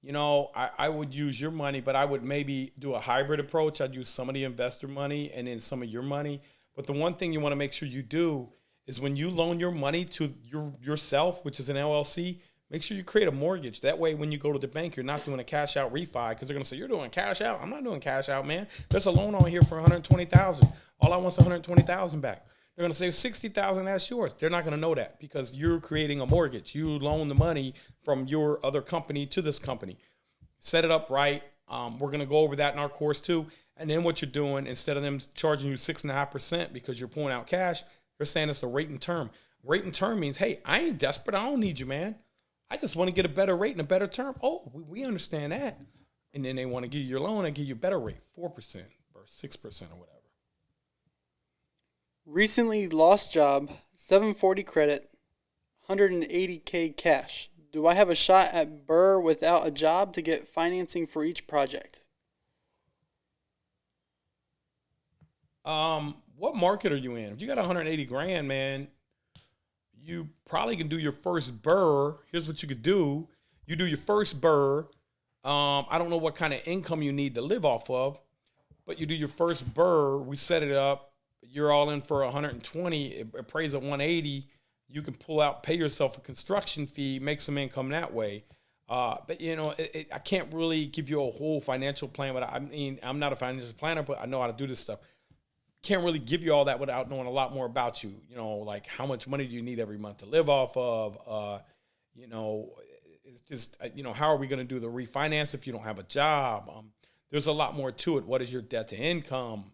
Speaker 1: I would use your money, but I would maybe do a hybrid approach. I'd use some of the investor money and then some of your money. But the one thing you want to make sure you do is when you loan your money to yourself, which is an LLC, make sure you create a mortgage. That way, when you go to the bank, you're not doing a cash out refi, because they're going to say, you're doing cash out. I'm not doing cash out, man. There's a loan on here for $120,000. All I want is $120,000 back. They're going to say $60,000, that's yours. They're not going to know that, because you're creating a mortgage. You loan the money from your other company to this company. Set it up right. We're going to go over that in our course too. And then what you're doing, instead of them charging you 6.5% because you're pulling out cash, they're saying it's a rate and term. Rate and term means, hey, I ain't desperate. I don't need you, man. I just want to get a better rate and a better term. Oh, we understand that. And then they want to give you your loan and give you a better rate, 4% or 6% or whatever.
Speaker 2: Recently lost job, 740 credit, 180K cash. Do I have a shot at Burr without a job to get financing for each project?
Speaker 1: What market are you in? If you got 180 grand, man, you probably can do your first Burr. Here's what you could do. You do your first Burr. I don't know what kind of income you need to live off of, but you do your first Burr. We set it up. You're all in for 120. It appraised at 180. You can pull out, pay yourself a construction fee, make some income that way. But I can't really give you a whole financial plan. But I'm not a financial planner, but I know how to do this stuff. Can't really give you all that without knowing a lot more about you. Like how much money do you need every month to live off of? It's just, how are we going to do the refinance if you don't have a job? There's a lot more to it. What is your debt to income?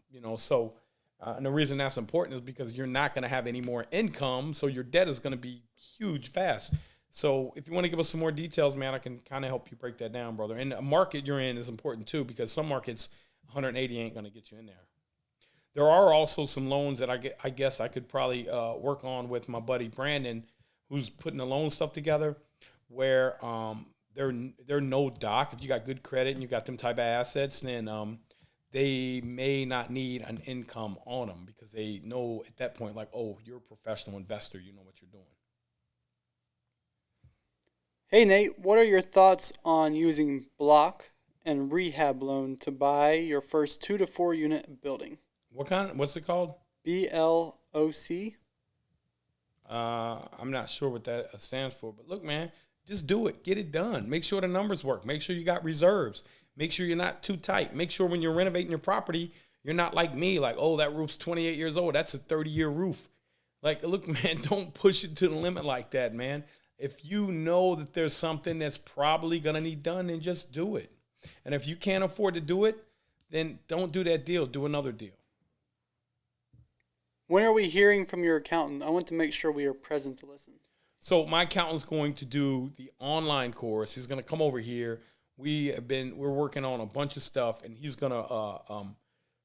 Speaker 1: And the reason that's important is because you're not going to have any more income, so your debt is going to be huge fast. So if you want to give us some more details, man, I can kind of help you break that down, brother. And the market you're in is important too, because some markets, 180 ain't going to get you in there. There are also some loans that I guess I could probably work on with my buddy Brandon, who's putting the loan stuff together, where they're no doc. If you got good credit and you got them type of assets, then they may not need an income on them because they know at that point, like, oh, you're a professional investor. You know what you're doing.
Speaker 2: Hey, Nate, what are your thoughts on using block and rehab loan to buy your first 2 to 4 unit building?
Speaker 1: What's it called?
Speaker 2: BLOC.
Speaker 1: I'm not sure what that stands for, but look, man, just do it. Get it done. Make sure the numbers work. Make sure you got reserves. Make sure you're not too tight. Make sure when you're renovating your property, you're not like me, like, oh, that roof's 28 years old. That's a 30-year roof. Like, look, man, don't push it to the limit like that, man. If you know that there's something that's probably going to need done, then just do it. And if you can't afford to do it, then don't do that deal. Do another deal.
Speaker 2: When are we hearing from your accountant? I want to make sure we are present to listen.
Speaker 1: So my accountant's going to do the online course. He's going to come over here. We're working on a bunch of stuff, and he's going to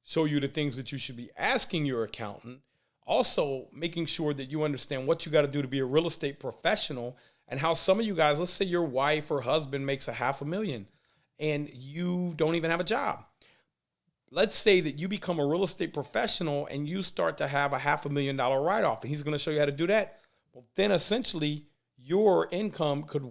Speaker 1: show you the things that you should be asking your accountant. Also, making sure that you understand what you got to do to be a real estate professional, and how some of you guys, let's say your wife or husband makes $500,000 and you don't even have a job. Let's say that you become a real estate professional and you start to have $500,000 write-off, and he's going to show you how to do that. Well, then essentially your income could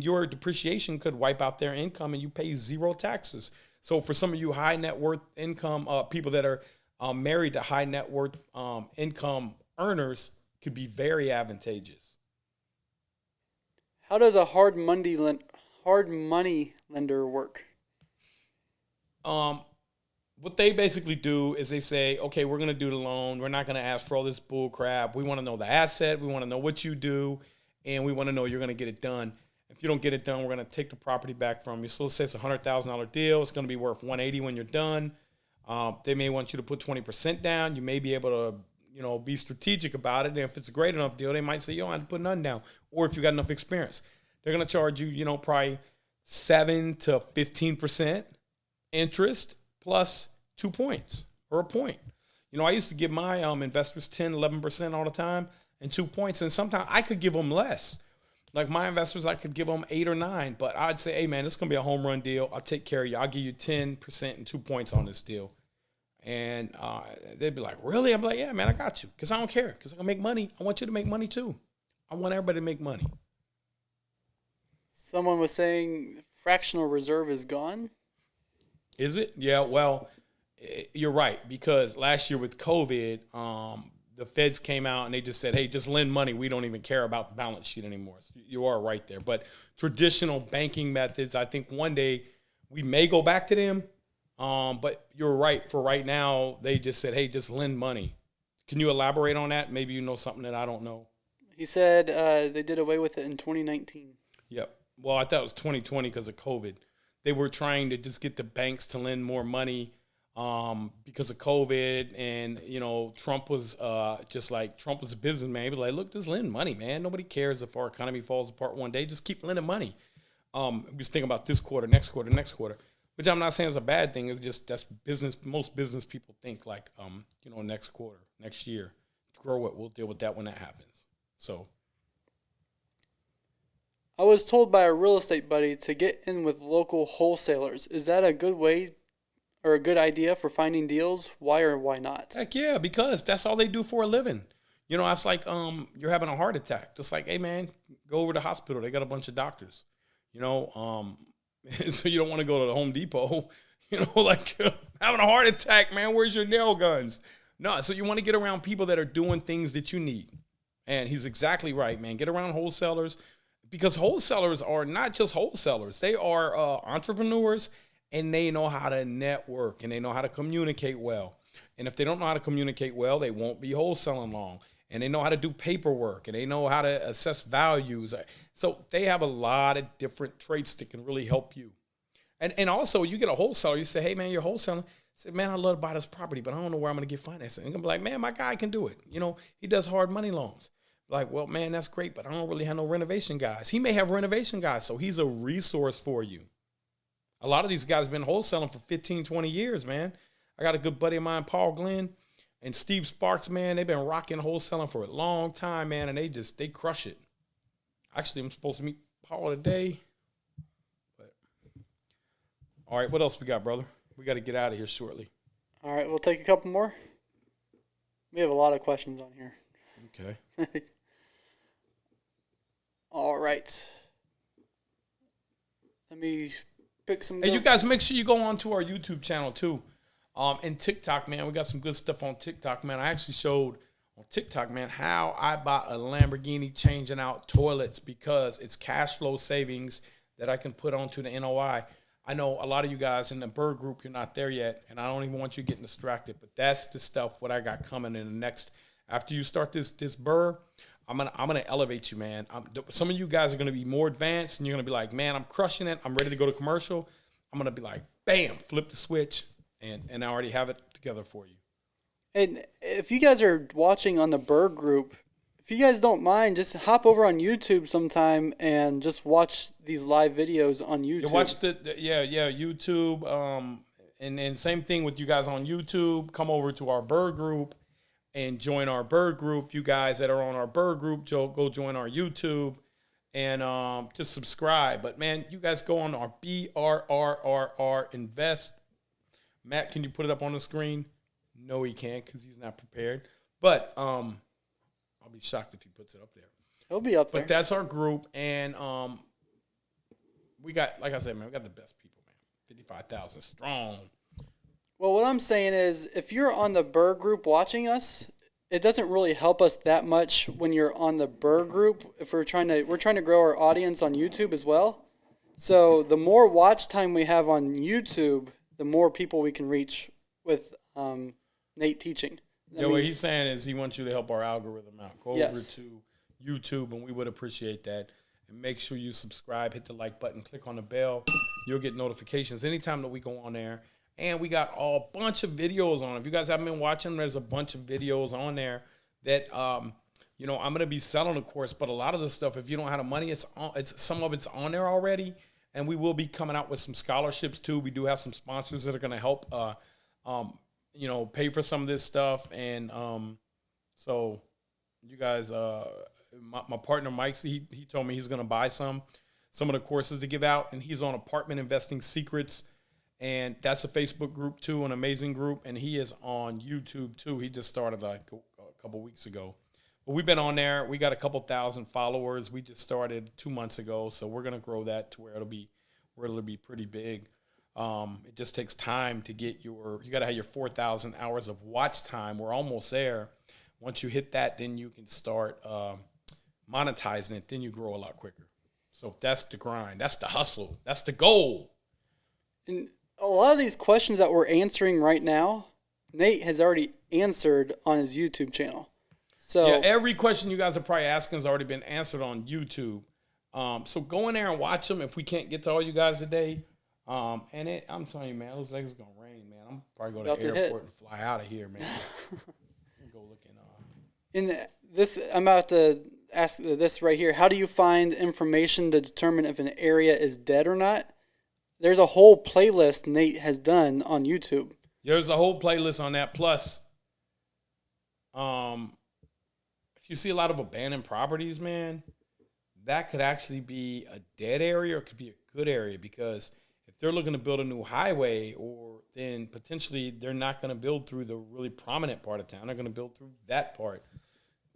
Speaker 1: your depreciation could wipe out their income and you pay zero taxes. So for some of you high net worth income people that are married to high net worth income earners, could be very advantageous.
Speaker 2: How does a hard money lender work?
Speaker 1: What they basically do is they say, okay, we're going to do the loan. We're not going to ask for all this bull crap. We want to know the asset. We want to know what you do. And we want to know you're going to get it done. If you don't get it done, we're going to take the property back from you. So let's say it's a $100,000 deal. It's going to be worth $180,000 when you're done. They may want you to put 20% down. You may be able to, be strategic about it. And if it's a great enough deal, they might say, you don't have to put none down. Or if you got enough experience, they're going to charge you, probably 7 to 15% interest plus 2 points or a point. I used to give my investors 10, 11% all the time and 2 points. And sometimes I could give them less. Like my investors, I could give them 8 or 9, but I'd say, hey man, this is going to be a home run deal. I'll take care of you. I'll give you 10% and 2 points on this deal. And they'd be like, really? I'm like, yeah, man, I got you. Because I don't care. Because I can make money. I want you to make money too. I want everybody to make money.
Speaker 2: Someone was saying fractional reserve is gone.
Speaker 1: Is it? Yeah, well, you're right. Because last year with COVID, the feds came out and they just said, hey, just lend money. We don't even care about the balance sheet anymore. So you are right there. But traditional banking methods, I think one day we may go back to them. But you're right. For right now, they just said, hey, just lend money. Can you elaborate on that? Maybe you know something that I don't know.
Speaker 2: He said they did away with it in 2019. Yep.
Speaker 1: Well, I thought it was 2020 because of COVID. They were trying to just get the banks to lend more money because of COVID. And, Trump was Trump was a businessman. He was like, look, just lend money, man. Nobody cares if our economy falls apart one day. Just keep lending money. We just think about this quarter, next quarter, which I'm not saying is a bad thing. It's just that's business. Most business people think like, next quarter, next year, grow it. We'll deal with that when that happens. So.
Speaker 2: I was told by a real estate buddy to get in with local wholesalers. Is that a good way or a good idea for finding deals? Why or why not?
Speaker 1: Heck yeah, because that's all they do for a living. It's like you're having a heart attack. Just like, hey man, go over to the hospital. They got a bunch of doctors. So you don't want to go to the Home Depot. Like having a heart attack, man. Where's your nail guns? No, so you want to get around people that are doing things that you need. And he's exactly right, man. Get around wholesalers. Because wholesalers are not just wholesalers. They are entrepreneurs, and they know how to network, and they know how to communicate well. And if they don't know how to communicate well, they won't be wholesaling long. And they know how to do paperwork, and they know how to assess values. So they have a lot of different traits that can really help you. And also, you get a wholesaler, you say, hey, man, you're wholesaling. Say, man, I'd love to buy this property, but I don't know where I'm going to get financing. And I'm going to be like, man, my guy can do it. He does hard money loans. Like, well, man, that's great, but I don't really have no renovation guys. He may have renovation guys, so he's a resource for you. A lot of these guys have been wholesaling for 15, 20 years, man. I got a good buddy of mine, Paul Glenn, and Steve Sparks, man. They've been rocking wholesaling for a long time, man, and they crush it. Actually, I'm supposed to meet Paul today. But all right, what else we got, brother? We got to get out of here shortly.
Speaker 2: All right, we'll take a couple more. We have a lot of questions on here.
Speaker 1: Okay.
Speaker 2: All right. Let me pick some.
Speaker 1: Hey, you guys, make sure you go on to our YouTube channel too. And TikTok, man, we got some good stuff on TikTok, man. I actually showed on TikTok, man, how I bought a Lamborghini changing out toilets because it's cash flow savings that I can put onto the NOI. I know a lot of you guys in the Burr group, you're not there yet, and I don't even want you getting distracted, but that's the stuff what I got coming in the next. After you start this Burr, I'm gonna elevate you, man. Some of you guys are gonna be more advanced, and you're gonna be like, man, I'm crushing it. I'm ready to go to commercial. I'm gonna be like, bam, flip the switch, and I already have it together for you.
Speaker 2: And if you guys are watching on the Burr group, if you guys don't mind, just hop over on YouTube sometime and just watch these live videos on YouTube.
Speaker 1: You watch YouTube. And same thing with you guys on YouTube. Come over to our Burr group and join our Burr group. You guys that are on our Burr group, go join our YouTube and just subscribe. But man, you guys go on our BRRRR Invest. Matt, can you put it up on the screen? No, he can't because he's not prepared. But I'll be shocked if he puts it up there.
Speaker 2: It'll be up there.
Speaker 1: But that's our group, and we got, like I said, man, we got the best people, man. 55,000 strong.
Speaker 2: Well, what I'm saying is, if you're on the Burr group watching us, it doesn't really help us that much when you're on the Burr group. If we're trying to grow our audience on YouTube as well. So the more watch time we have on YouTube, the more people we can reach with Nate teaching.
Speaker 1: What he's saying is he wants you to help our algorithm out. Go over to YouTube, and we would appreciate that. And make sure you subscribe, hit the like button, click on the bell. You'll get notifications anytime that we go on there. And we got a bunch of videos on. If you guys haven't been watching, there's a bunch of videos on there that, I'm going to be selling, of course. But a lot of the stuff, if you don't have the money, some of it's on there already. And we will be coming out with some scholarships, too. We do have some sponsors that are going to help pay for some of this stuff. And so you guys, my partner Mike, he told me he's going to buy some of the courses to give out, and he's on Apartment Investing Secrets, and that's a Facebook group too, an amazing group, and he is on YouTube too. He just started like a couple weeks ago, but we've been on there. We got a couple thousand followers. We just started 2 months ago, so we're going to grow that to where it'll be pretty big. It just takes time to get you got to have your 4,000 hours of watch time. We're almost there. Once you hit that, then you can start monetizing it. Then you grow a lot quicker. So that's the grind. That's the hustle. That's the goal.
Speaker 2: And a lot of these questions that we're answering right now, Nate has already answered on his YouTube channel. So
Speaker 1: yeah, every question you guys are probably asking has already been answered on YouTube. So go in there and watch them if we can't get to all you guys today. I'm telling you, man, it looks like it's going to rain, man. I'm probably going to the airport and fly out of here, man. Go looking.
Speaker 2: I'm about to ask this right here. How do you find information to determine if an area is dead or not? There's a whole playlist Nate has done on YouTube.
Speaker 1: There's a whole playlist on that. Plus, if you see a lot of abandoned properties, man, that could actually be a dead area or it could be a good area, because if they're looking to build a new highway, or then potentially they're not going to build through the really prominent part of town. They're going to build through that part.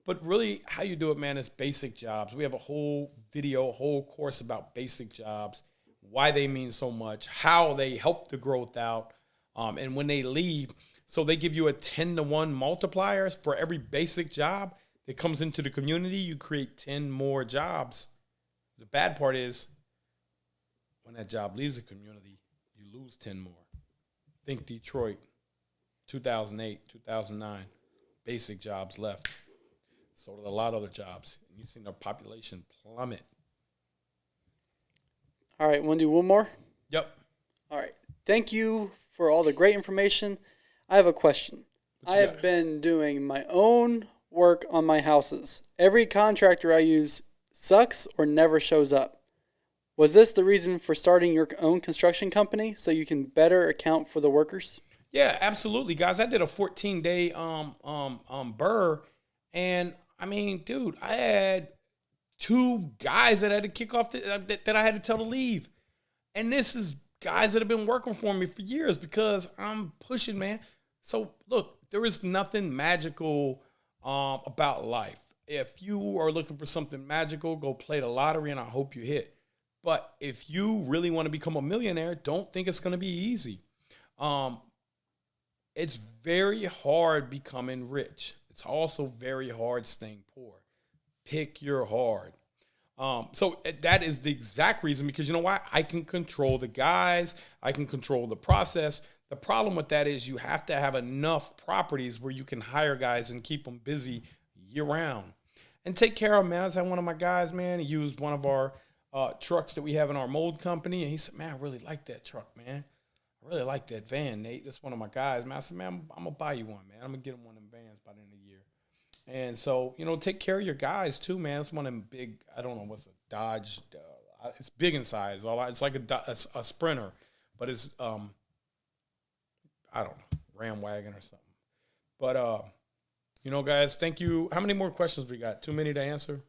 Speaker 1: But really, how you do it, man, is basic jobs. We have a whole video, a whole course about basic jobs, why they mean so much, how they help the growth out, and when they leave. So they give you a 10-to-1 multiplier for every basic job that comes into the community. You create 10 more jobs. The bad part is when that job leaves the community, you lose 10 more. Think Detroit, 2008, 2009, basic jobs left. So did a lot of other jobs. And you've seen their population plummet.
Speaker 2: All right, want to do one more?
Speaker 1: Yep.
Speaker 2: All right. Thank you for all the great information. I have a question. I have been doing my own work on my houses. Every contractor I use sucks or never shows up. Was this the reason for starting your own construction company, so you can better account for the workers?
Speaker 1: Yeah, absolutely, guys. I did a 14-day Burr, and I mean, dude, I had 2 guys that had to kick off that I had to tell to leave, and this is guys that have been working for me for years because I'm pushing, man. So look, there is nothing magical about life. If you are looking for something magical, go play the lottery and I hope you hit. But if you really want to become a millionaire, don't think it's going to be easy. It's very hard becoming rich. It's also very hard staying poor. Pick your hard. So that is the exact reason, because you know why? I can control the guys. I can control the process. The problem with that is you have to have enough properties where you can hire guys and keep them busy year round and take care of them, man. I had one of my guys, man, he used one of our trucks that we have in our mold company. And he said, man, I really like that truck, man. I really like that van, Nate. That's one of my guys, man. I said, man, I'm going to buy you one, man. I'm going to get him one of them vans by the end of the year. And so, take care of your guys too, man. It's one of them big, I don't know what's a Dodge. It's big in size. It's like a Sprinter, but it's, I don't know, Ram wagon or something. But, guys, thank you. How many more questions we got? Too many to answer?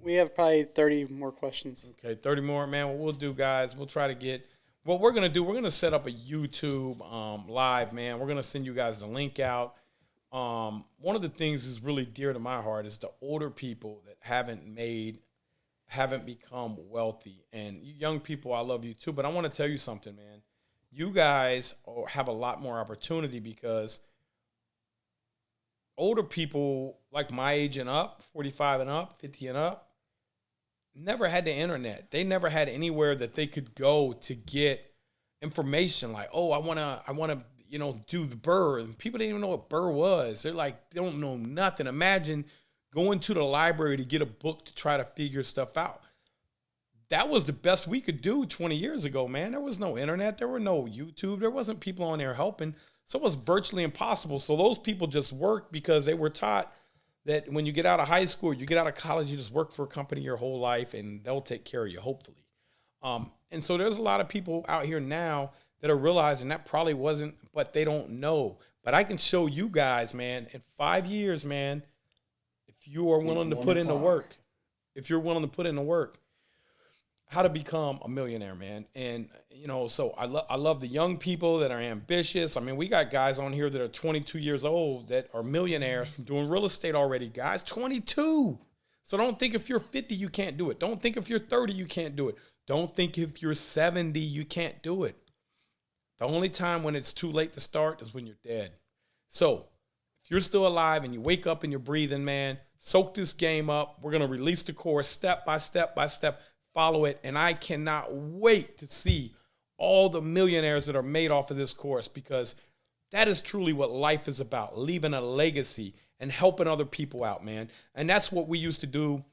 Speaker 2: We have probably 30 more questions.
Speaker 1: Okay, 30 more, man. What we'll do, guys, we'll try to get, what we're going to do, we're going to set up a YouTube live, man. We're going to send you guys the link out. One of the things that's really dear to my heart is the older people that haven't become wealthy. And you young people, I love you too, but I want to tell you something, man. You guys have a lot more opportunity because older people like my age and up, 45 and up, 50 and up, never had the internet. They never had anywhere that they could go to get information like, oh, I want to, do the Burr. And people didn't even know what Burr was. They're like, they don't know nothing. Imagine going to the library to get a book to try to figure stuff out. That was the best we could do 20 years ago, man. There was no internet. There were no YouTube. There wasn't people on there helping. So it was virtually impossible. So those people just worked because they were taught that when you get out of high school, you get out of college, you just work for a company your whole life and they'll take care of you, hopefully. And so there's a lot of people out here now that are realizing that probably wasn't, but they don't know. But I can show you guys, man, in 5 years, man, if you are willing to put in the work, how to become a millionaire, man. And, so I love the young people that are ambitious. I mean, we got guys on here that are 22 years old that are millionaires from doing real estate already, guys, 22. So don't think if you're 50, you can't do it. Don't think if you're 30, you can't do it. Don't think if you're 70, you can't do it. The only time when it's too late to start is when you're dead. So if you're still alive and you wake up and you're breathing, man, soak this game up. We're going to release the course step by step by step. Follow it. And I cannot wait to see all the millionaires that are made off of this course, because that is truly what life is about, leaving a legacy and helping other people out, man. And that's what we used to do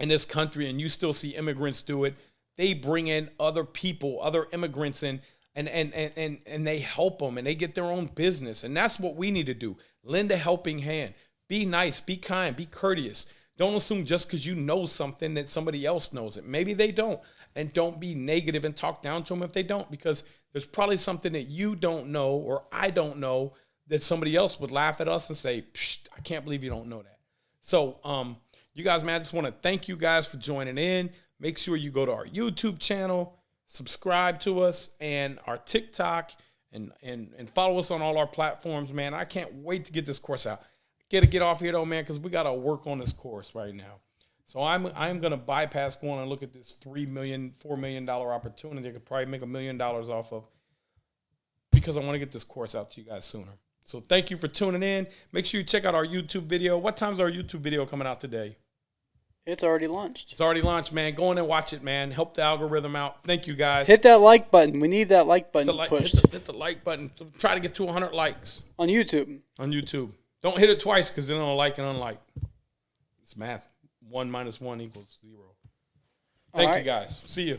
Speaker 1: in this country, and you still see immigrants do it. They bring in other people, other immigrants in, and they help them, and they get their own business. And that's what we need to do. Lend a helping hand. Be nice, be kind, be courteous. Don't assume just because you know something that somebody else knows it. Maybe they don't. And don't be negative and talk down to them if they don't, because there's probably something that you don't know or I don't know that somebody else would laugh at us and say, Psh, I can't believe you don't know that. So you guys, man, I just want to thank you guys for joining in. Make sure you go to our YouTube channel, subscribe to us, and our TikTok, and follow us on all our platforms, man. I can't wait to get this course out. Get off here though, man, because we got to work on this course right now. So I'm going to bypass going and look at this $4 million opportunity I could probably make $1 million off of, because I want to get this course out to you guys sooner. So thank you for tuning in. Make sure you check out our YouTube video. What time's our YouTube video coming out today?
Speaker 2: It's already launched.
Speaker 1: It's already launched, man. Go in and watch it, man. Help the algorithm out. Thank you, guys.
Speaker 2: Hit that like button. We need that like button pushed.
Speaker 1: Hit the like button. Try to get to 100 likes.
Speaker 2: On YouTube.
Speaker 1: On YouTube. Don't hit it twice, because then it'll like and unlike. It's math. 1 minus 1 equals 0. Thank you, guys. See you.